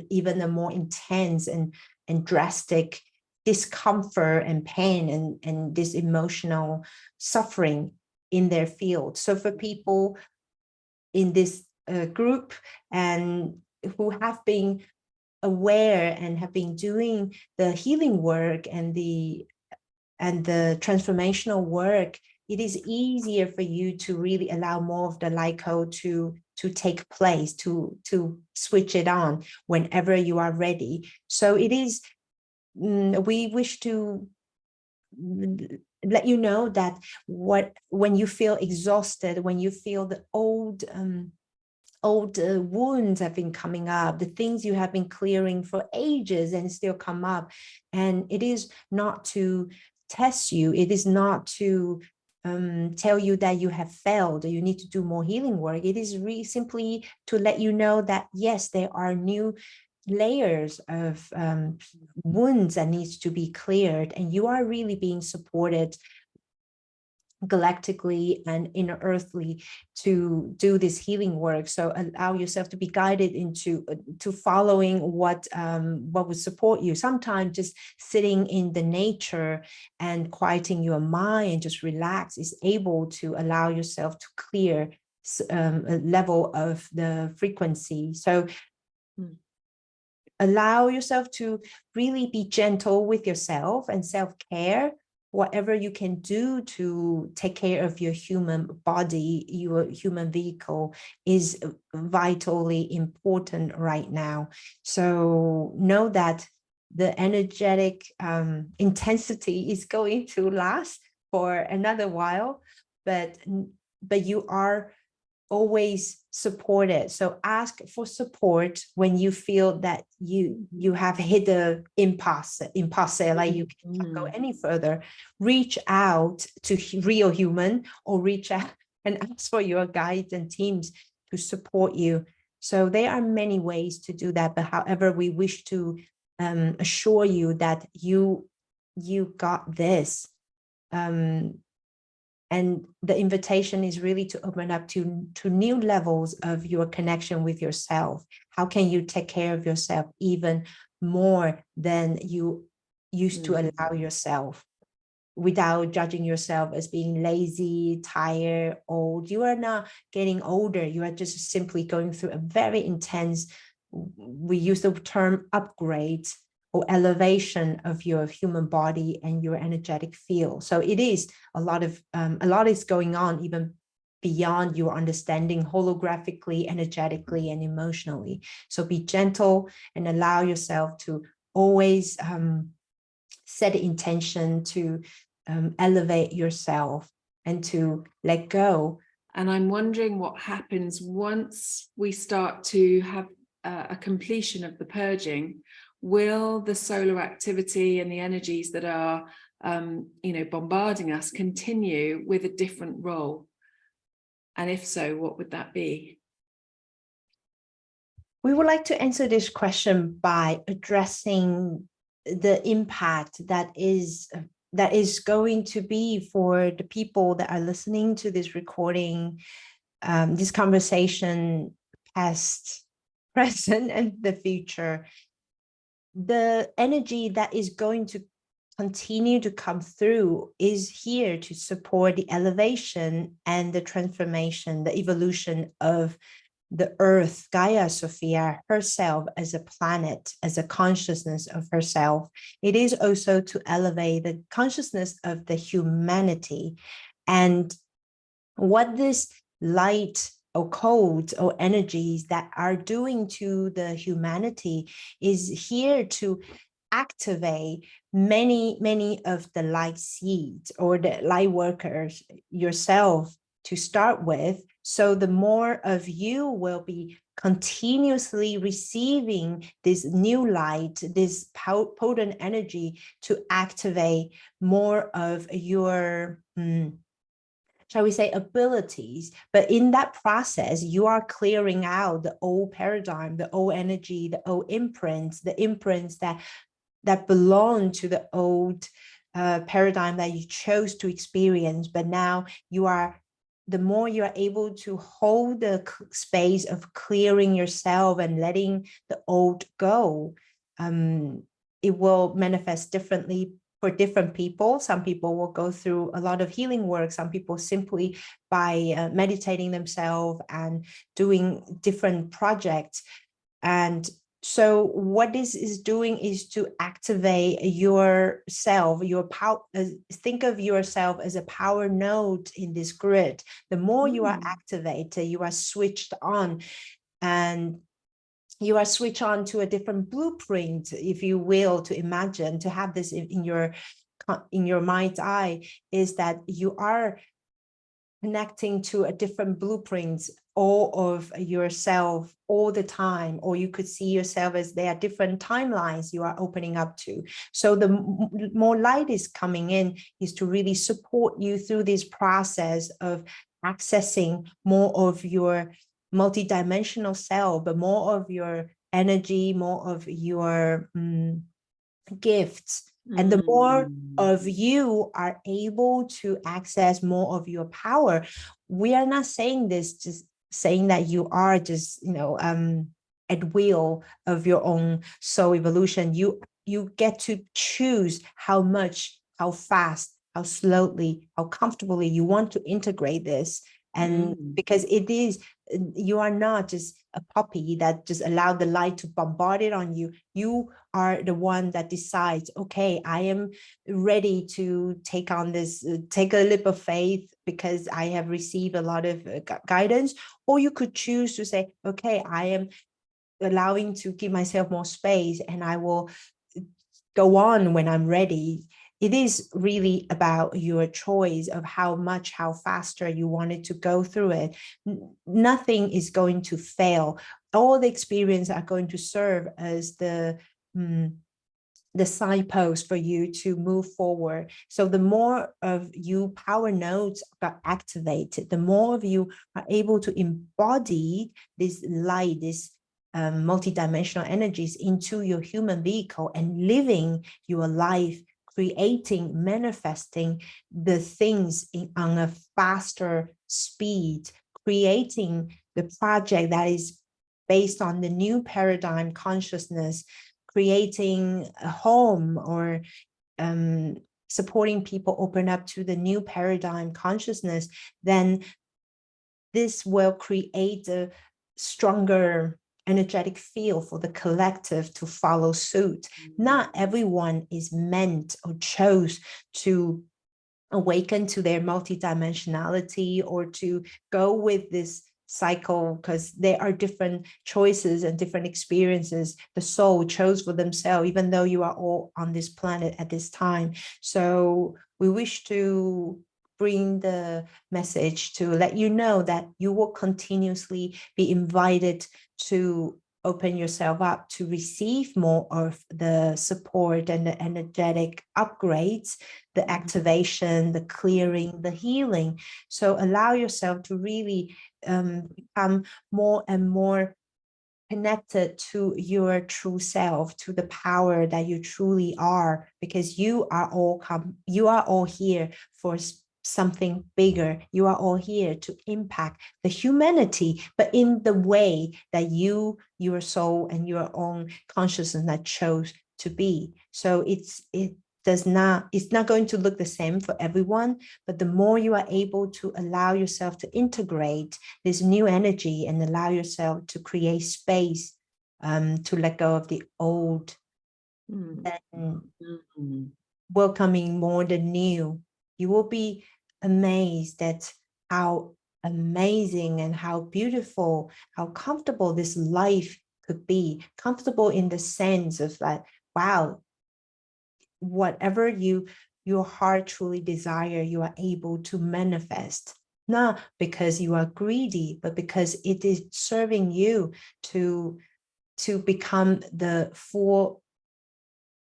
even a more intense and drastic discomfort and pain and this emotional suffering in their field. So for people in this group and who have been aware and have been doing the healing work and the transformational work, it is easier for you to really allow more of the light code to take place, to switch it on whenever you are ready. So it is, we wish to let you know that when you feel exhausted, when you feel the old old wounds have been coming up, the things you have been clearing for ages and still come up. And it is not to test you, it is not to tell you that you have failed or you need to do more healing work. It is really simply to let you know that yes, there are new layers of wounds that needs to be cleared, and you are really being supported galactically and inner earthly to do this healing work. So allow yourself to be guided into to following what would support you. Sometimes just sitting in the nature and quieting your mind, just relax, is able to allow yourself to clear a level of the frequency. So allow yourself to really be gentle with yourself and self-care. Whatever you can do to take care of your human body, your human vehicle, is vitally important right now. So know that the energetic intensity is going to last for another while, but you are always supported. So ask for support when you feel that you have hit the impasse, like you can't go any further. Reach out to real human, or reach out and ask for your guides and teams to support you. So there are many ways to do that, but however, we wish to assure you that you got this. And the invitation is really to open up to new levels of your connection with yourself. How can you take care of yourself even more than you used to allow yourself, without judging yourself as being lazy, tired, old? You are not getting older. You are just simply going through a very intense, we use the term upgrade or elevation of your human body and your energetic field. So it is a lot is going on even beyond your understanding, holographically, energetically, and emotionally. So be gentle and allow yourself to always set the intention to elevate yourself and to let go. And I'm wondering what happens once we start to have a completion of the purging. Will the solar activity and the energies that are, bombarding us continue with a different role? And if so, what would that be? We would like to answer this question by addressing the impact that is going to be for the people that are listening to this recording, this conversation, past, present, and the future. The energy that is going to continue to come through is here to support the elevation and the transformation, the evolution of the Earth, Gaia Sophia herself as a planet, as a consciousness of herself. It is also to elevate the consciousness of the humanity. And what this light or codes or energies that are doing to the humanity is here to activate many of the light seeds or the light workers yourself to start with. So the more of you will be continuously receiving this new light, this potent energy to activate more of your shall we say, abilities. But in that process, you are clearing out the old paradigm, the old energy, the old imprints, the imprints that belong to the old paradigm that you chose to experience. But now the more you are able to hold the space of clearing yourself and letting the old go, it will manifest differently for different people. Some people will go through a lot of healing work. Some people simply by meditating themselves and doing different projects. And so what this is doing is to activate yourself, your power. Think of yourself as a power node in this grid. The more you are activated, you are switched on, and you are switched on to a different blueprint, if you will, to imagine, to have this in your mind's eye, is that you are connecting to a different blueprints all of yourself all the time, or you could see yourself as there are different timelines you are opening up to. So the more light is coming in is to really support you through this process of accessing more of your multidimensional self, but more of your energy, more of your gifts. And the more of you are able to access more of your power, we are not saying this just saying that you are just, at will of your own soul evolution. You get to choose how much, how fast, how slowly, how comfortably you want to integrate this. And because it is, you are not just a puppy that just allowed the light to bombard it on you. You are the one that decides, okay, I am ready to take on this, take a leap of faith because I have received a lot of guidance. Or you could choose to say, okay, I am allowing to give myself more space and I will go on when I'm ready. It is really about your choice of how much, how faster you wanted to go through it. Nothing is going to fail. All the experience are going to serve as the signpost for you to move forward. So the more of you power nodes are activated, the more of you are able to embody this light, this multidimensional energies into your human vehicle and living your life, creating, manifesting the things on a faster speed, creating the project that is based on the new paradigm consciousness, creating a home or supporting people open up to the new paradigm consciousness, then this will create a stronger energetic field for the collective to follow suit. Not everyone is meant or chose to awaken to their multidimensionality or to go with this cycle, because there are different choices and different experiences the soul chose for themselves, even though you are all on this planet at this time. So we wish to bring the message to let you know that you will continuously be invited to open yourself up to receive more of the support and the energetic upgrades, the activation, the clearing, the healing. So allow yourself to really become more and more connected to your true self, to the power that you truly are, because you are all here for something bigger. You are all here to impact the humanity, but in the way that you, your soul, and your own consciousness that chose to be. So it's not going to look the same for everyone, but the more you are able to allow yourself to integrate this new energy and allow yourself to create space to let go of the old, then welcoming more the new, you will be amazed at how amazing and how beautiful, how comfortable this life could be. Comfortable in the sense of that, wow, whatever your heart truly desire, you are able to manifest, not because you are greedy, but because it is serving you to become the full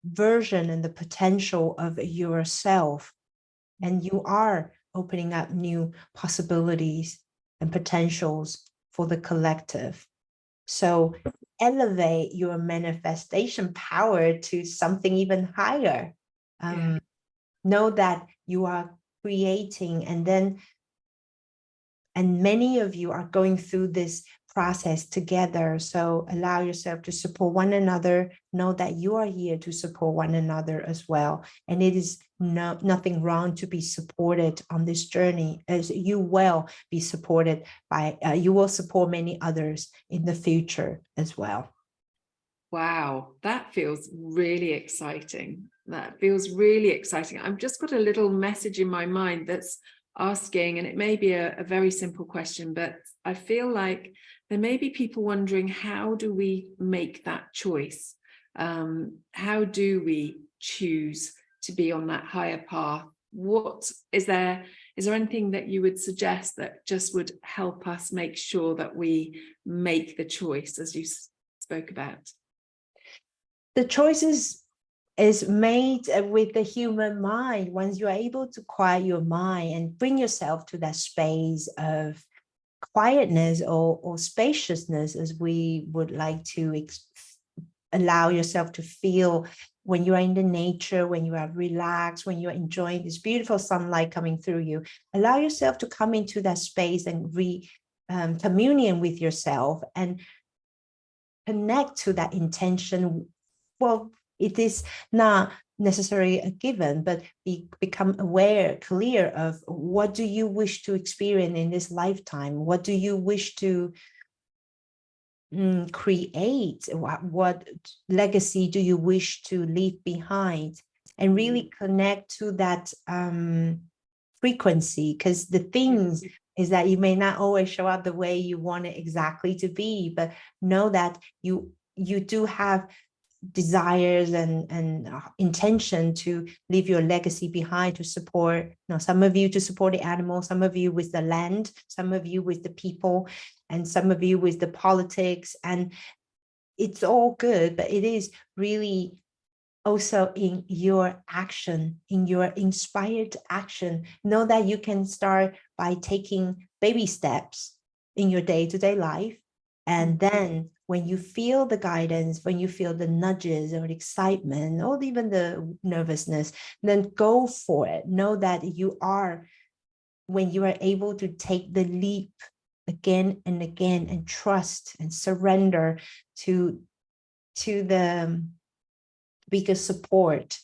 version and the potential of yourself. And you are opening up new possibilities and potentials for the collective. So elevate your manifestation power to something even higher. Know that you are creating, and many of you are going through this process together. So allow yourself to support one another. Know that you are here to support one another as well. And it is nothing wrong to be supported on this journey, as you will be supported by, you will support many others in the future as well. Wow, that feels really exciting. That feels really exciting. I've just got a little message in my mind that's asking, and it may be a very simple question, but I feel like there may be people wondering, how do we make that choice? How do we choose to be on that higher path? What is there is there anything that you would suggest that just would help us make sure that we make the choice, as you spoke about? The choices is made with the human mind. Once you're able to quiet your mind and bring yourself to that space of quietness or spaciousness, as we would like to allow yourself to feel when you are in the nature, when you are relaxed, when you're enjoying this beautiful sunlight coming through you, allow yourself to come into that space and communion with yourself and connect to that intention. Well, it is not necessarily a given, but become aware, clear of what do you wish to experience in this lifetime? What do you wish to create? What legacy do you wish to leave behind? And really connect to that frequency, because the things is that you may not always show up the way you want it exactly to be, but know that you do have desires and intention to leave your legacy behind, to support, some of you to support the animals, some of you with the land, some of you with the people, and some of you with the politics. And it's all good, but it is really also in your action, in your inspired action. Know that you can start by taking baby steps in your day-to-day life. And then when you feel the guidance, when you feel the nudges or the excitement, or even the nervousness, then go for it. Know that when you are able to take the leap again and again and trust and surrender to the bigger support.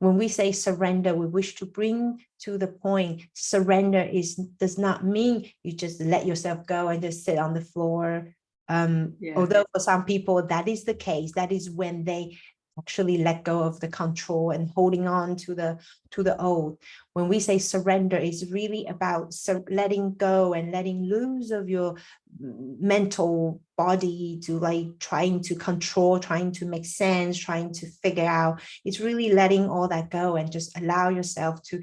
When we say surrender, we wish to bring to the point, surrender does not mean you just let yourself go and just sit on the floor. Although for some people that is the case, that is when they actually let go of the control and holding on to the old. When we say surrender, it's really about letting go and letting loose of your mental body to like trying to control, trying to make sense, trying to figure out. It's really letting all that go and just allow yourself to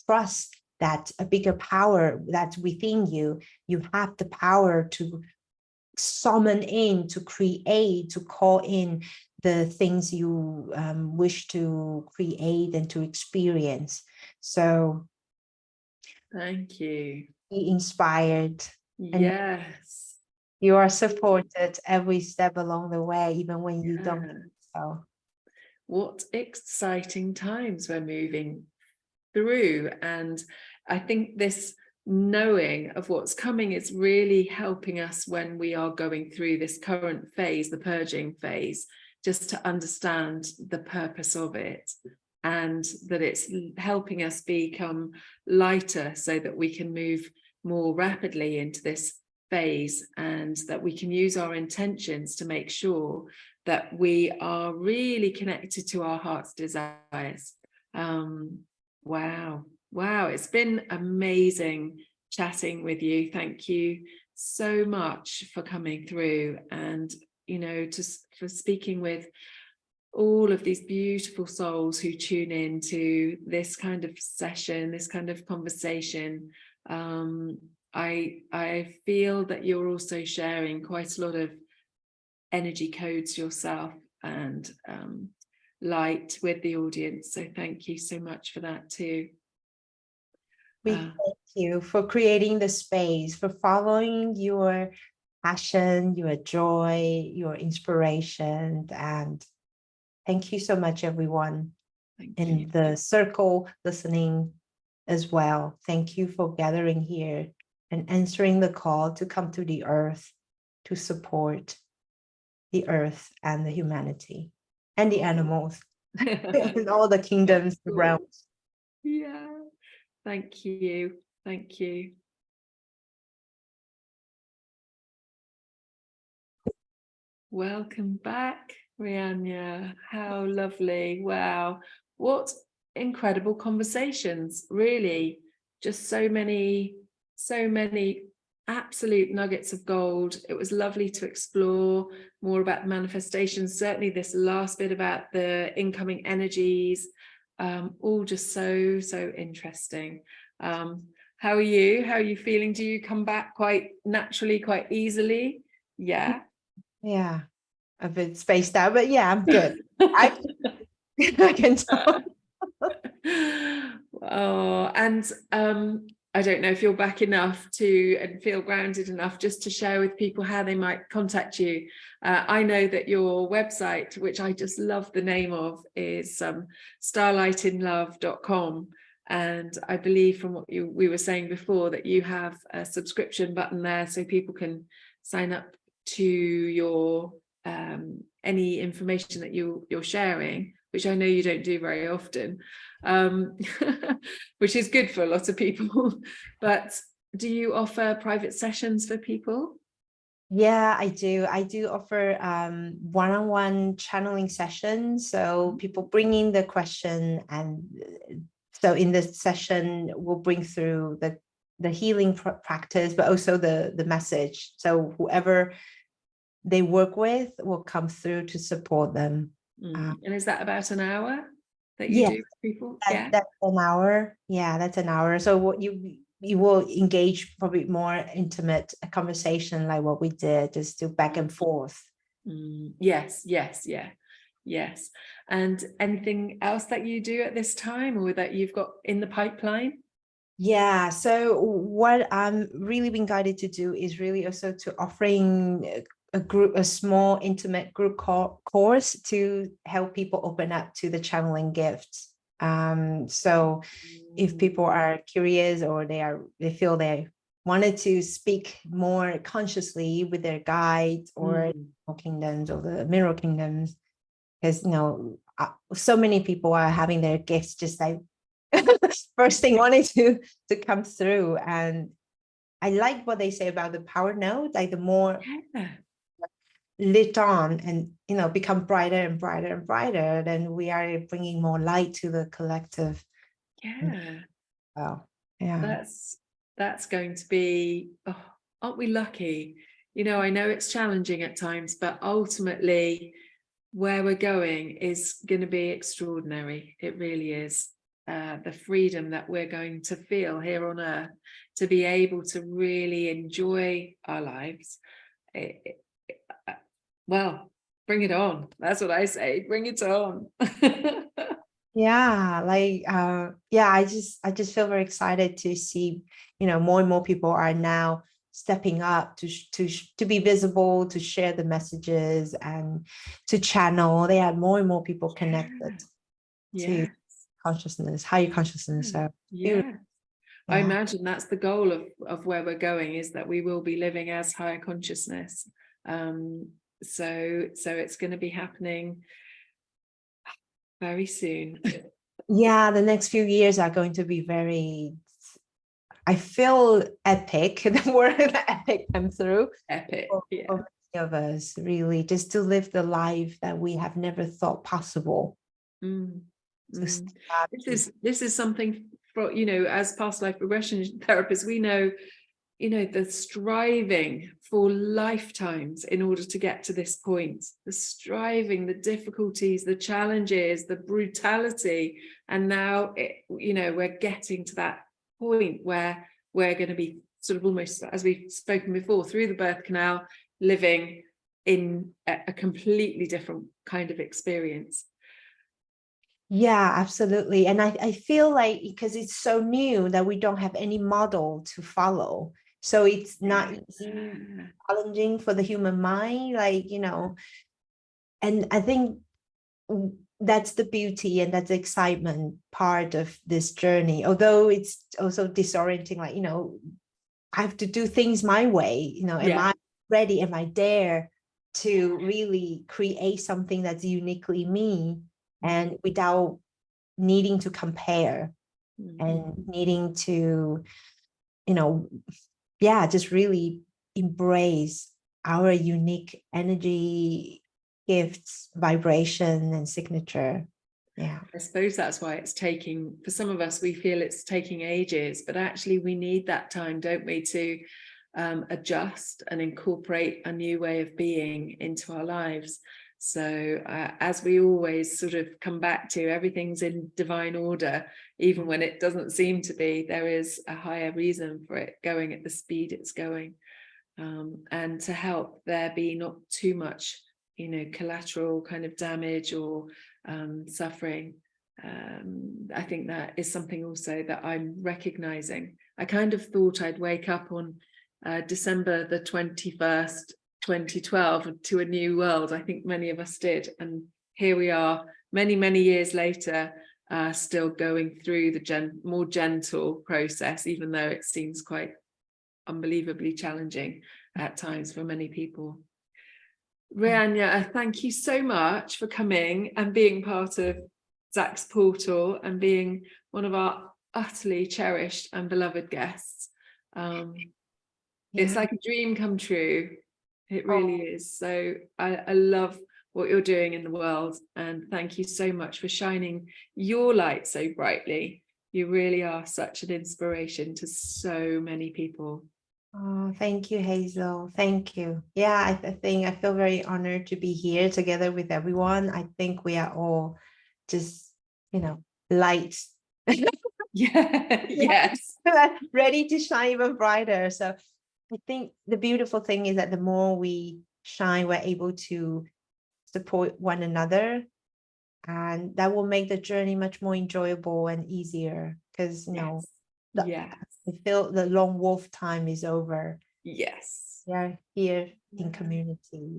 trust that a bigger power that's within you. You have the power to summon in, to create, to call in the things you wish to create and to experience. So thank you. Be inspired. Yes. You are supported every step along the way, even when you don't think so. What exciting times we're moving through. And I think this knowing of what's coming is really helping us when we are going through this current phase, the purging phase, just to understand the purpose of it, and that it's helping us become lighter so that we can move more rapidly into this phase, and that we can use our intentions to make sure that we are really connected to our heart's desires. Wow, it's been amazing chatting with you. Thank you so much for coming through, and for speaking with all of these beautiful souls who tune in to this kind of session, this kind of conversation. I feel that you're also sharing quite a lot of energy codes yourself and light with the audience. So thank you so much for that too. We thank you for creating the space, for following your passion, your joy, your inspiration. And thank you so much, everyone in the circle listening as well. Thank you for gathering here and answering the call to come to the earth to support the earth and the humanity and the animals and all the kingdoms, the realms. Yeah, thank you. Thank you. Welcome back, Rayania. How lovely. Wow. What incredible conversations, really. Just so many absolute nuggets of gold. It was lovely to explore more about manifestations. Certainly this last bit about the incoming energies, all just so interesting. How are you? How are you feeling? Do you come back quite naturally, quite easily? Yeah. Yeah, a bit spaced out, but yeah, I'm good. I can tell. Oh, and I don't know if you're back enough to and feel grounded enough just to share with people how they might contact you. I know that your website, which I just love the name of, is starlightinlove.com. And I believe from what we were saying before that you have a subscription button there so people can sign up to your any information that you're sharing, which I know you don't do very often, which is good for a lot of people. But do you offer private sessions for people? Yeah, I do. I do offer one-on-one channeling sessions. So people bring in the question, and so in this session, we'll bring through the healing practice, but also the message. So whoever they work with will come through to support them. And is that about an hour that you Yeah, do with people? that's an hour. Yeah, that's an hour. So what you will engage probably more intimate conversation like what we did, just do back and forth. Yes. And anything else that you do at this time or that you've got in the pipeline? Yeah, so what I'm really being guided to do is really also to offering a small intimate group course to help people open up to the channeling gifts. So if people are curious or they feel they wanted to speak more consciously with their guides or kingdoms or the mirror kingdoms, because so many people are having their gifts just like first thing wanting to come through. And I like what they say about the power node, like the more lit on and become brighter and brighter and brighter, then we are bringing more light to the collective. Well, yeah, that's going to be, aren't we lucky? I know it's challenging at times, but ultimately where we're going is going to be extraordinary. It really is. The freedom that we're going to feel here on Earth, to be able to really enjoy our lives. Well, bring it on. That's what I say. Bring it on. yeah, like I just feel very excited to see more and more people are now stepping up to be visible, to share the messages and to channel. They have more and more people connected to consciousness, higher consciousness. So I imagine that's the goal of where we're going, is that we will be living as higher consciousness. So it's going to be happening very soon. Yeah, the next few years are going to be very, I feel, epic. The word epic comes through. Epic, for many of us, really, just to live the life that we have never thought possible. This is something for, as past life regression therapists, we know, the striving for lifetimes in order to get to this point, the striving, the difficulties, the challenges, the brutality. And now, we're getting to that point where we're going to be sort of almost, as we've spoken before, through the birth canal, living in a completely different kind of experience. Yeah, absolutely. And I feel like because it's so new that we don't have any model to follow. So it's not easy, challenging for the human mind, and I think that's the beauty and that's the excitement part of this journey. Although it's also disorienting, I have to do things my way, am I ready? Am I there to really create something that's uniquely me and without needing to compare and needing to, just really embrace our unique energy, gifts, vibration, and signature. Yeah. I suppose that's why it's taking, for some of us, we feel it's taking ages, but actually we need that time, don't we, to adjust and incorporate a new way of being into our lives. So as we always sort of come back to, everything's in divine order, even when it doesn't seem to be. There is a higher reason for it going at the speed it's going, and to help there be not too much, you know, collateral kind of damage or suffering. I think that is something also that I'm recognizing. I kind of thought I'd wake up on December the 21st, 2012 to a new world. I think many of us did, and here we are many years later, still going through the more gentle process, even though it seems quite unbelievably challenging at times for many people. Rayania, thank you so much for coming and being part of Zach's portal and being one of our utterly cherished and beloved guests. It's like a dream come true. It really is. So I love what you're doing in the world, and thank you so much for shining your light so brightly. You really are such an inspiration to so many people. Oh, thank you, Hazel. Thank you. Yeah, I think I feel very honored to be here together with everyone. I think we are all just, you know, light. Yeah, yes. Ready to shine even brighter. So I think the beautiful thing is that the more we shine, we're able to support one another, and that will make the journey much more enjoyable and easier, because, you know, I feel the long wolf time is over. Yes. Yeah, here in community.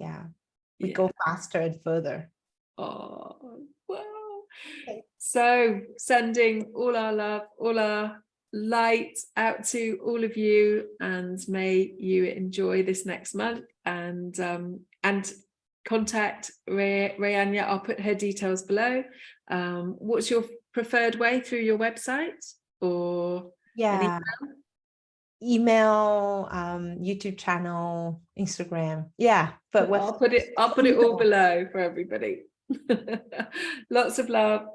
We go faster and further. Oh, wow. Okay. So sending all our love, all our light out to all of you, and may you enjoy this next month, and contact Rayania. I'll put her details below. What's your preferred way, through your website or email, YouTube channel, Instagram? But I'll put it all below for everybody. Lots of love.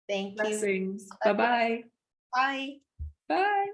Thank you. Blessings. Bye-bye. Bye. Bye.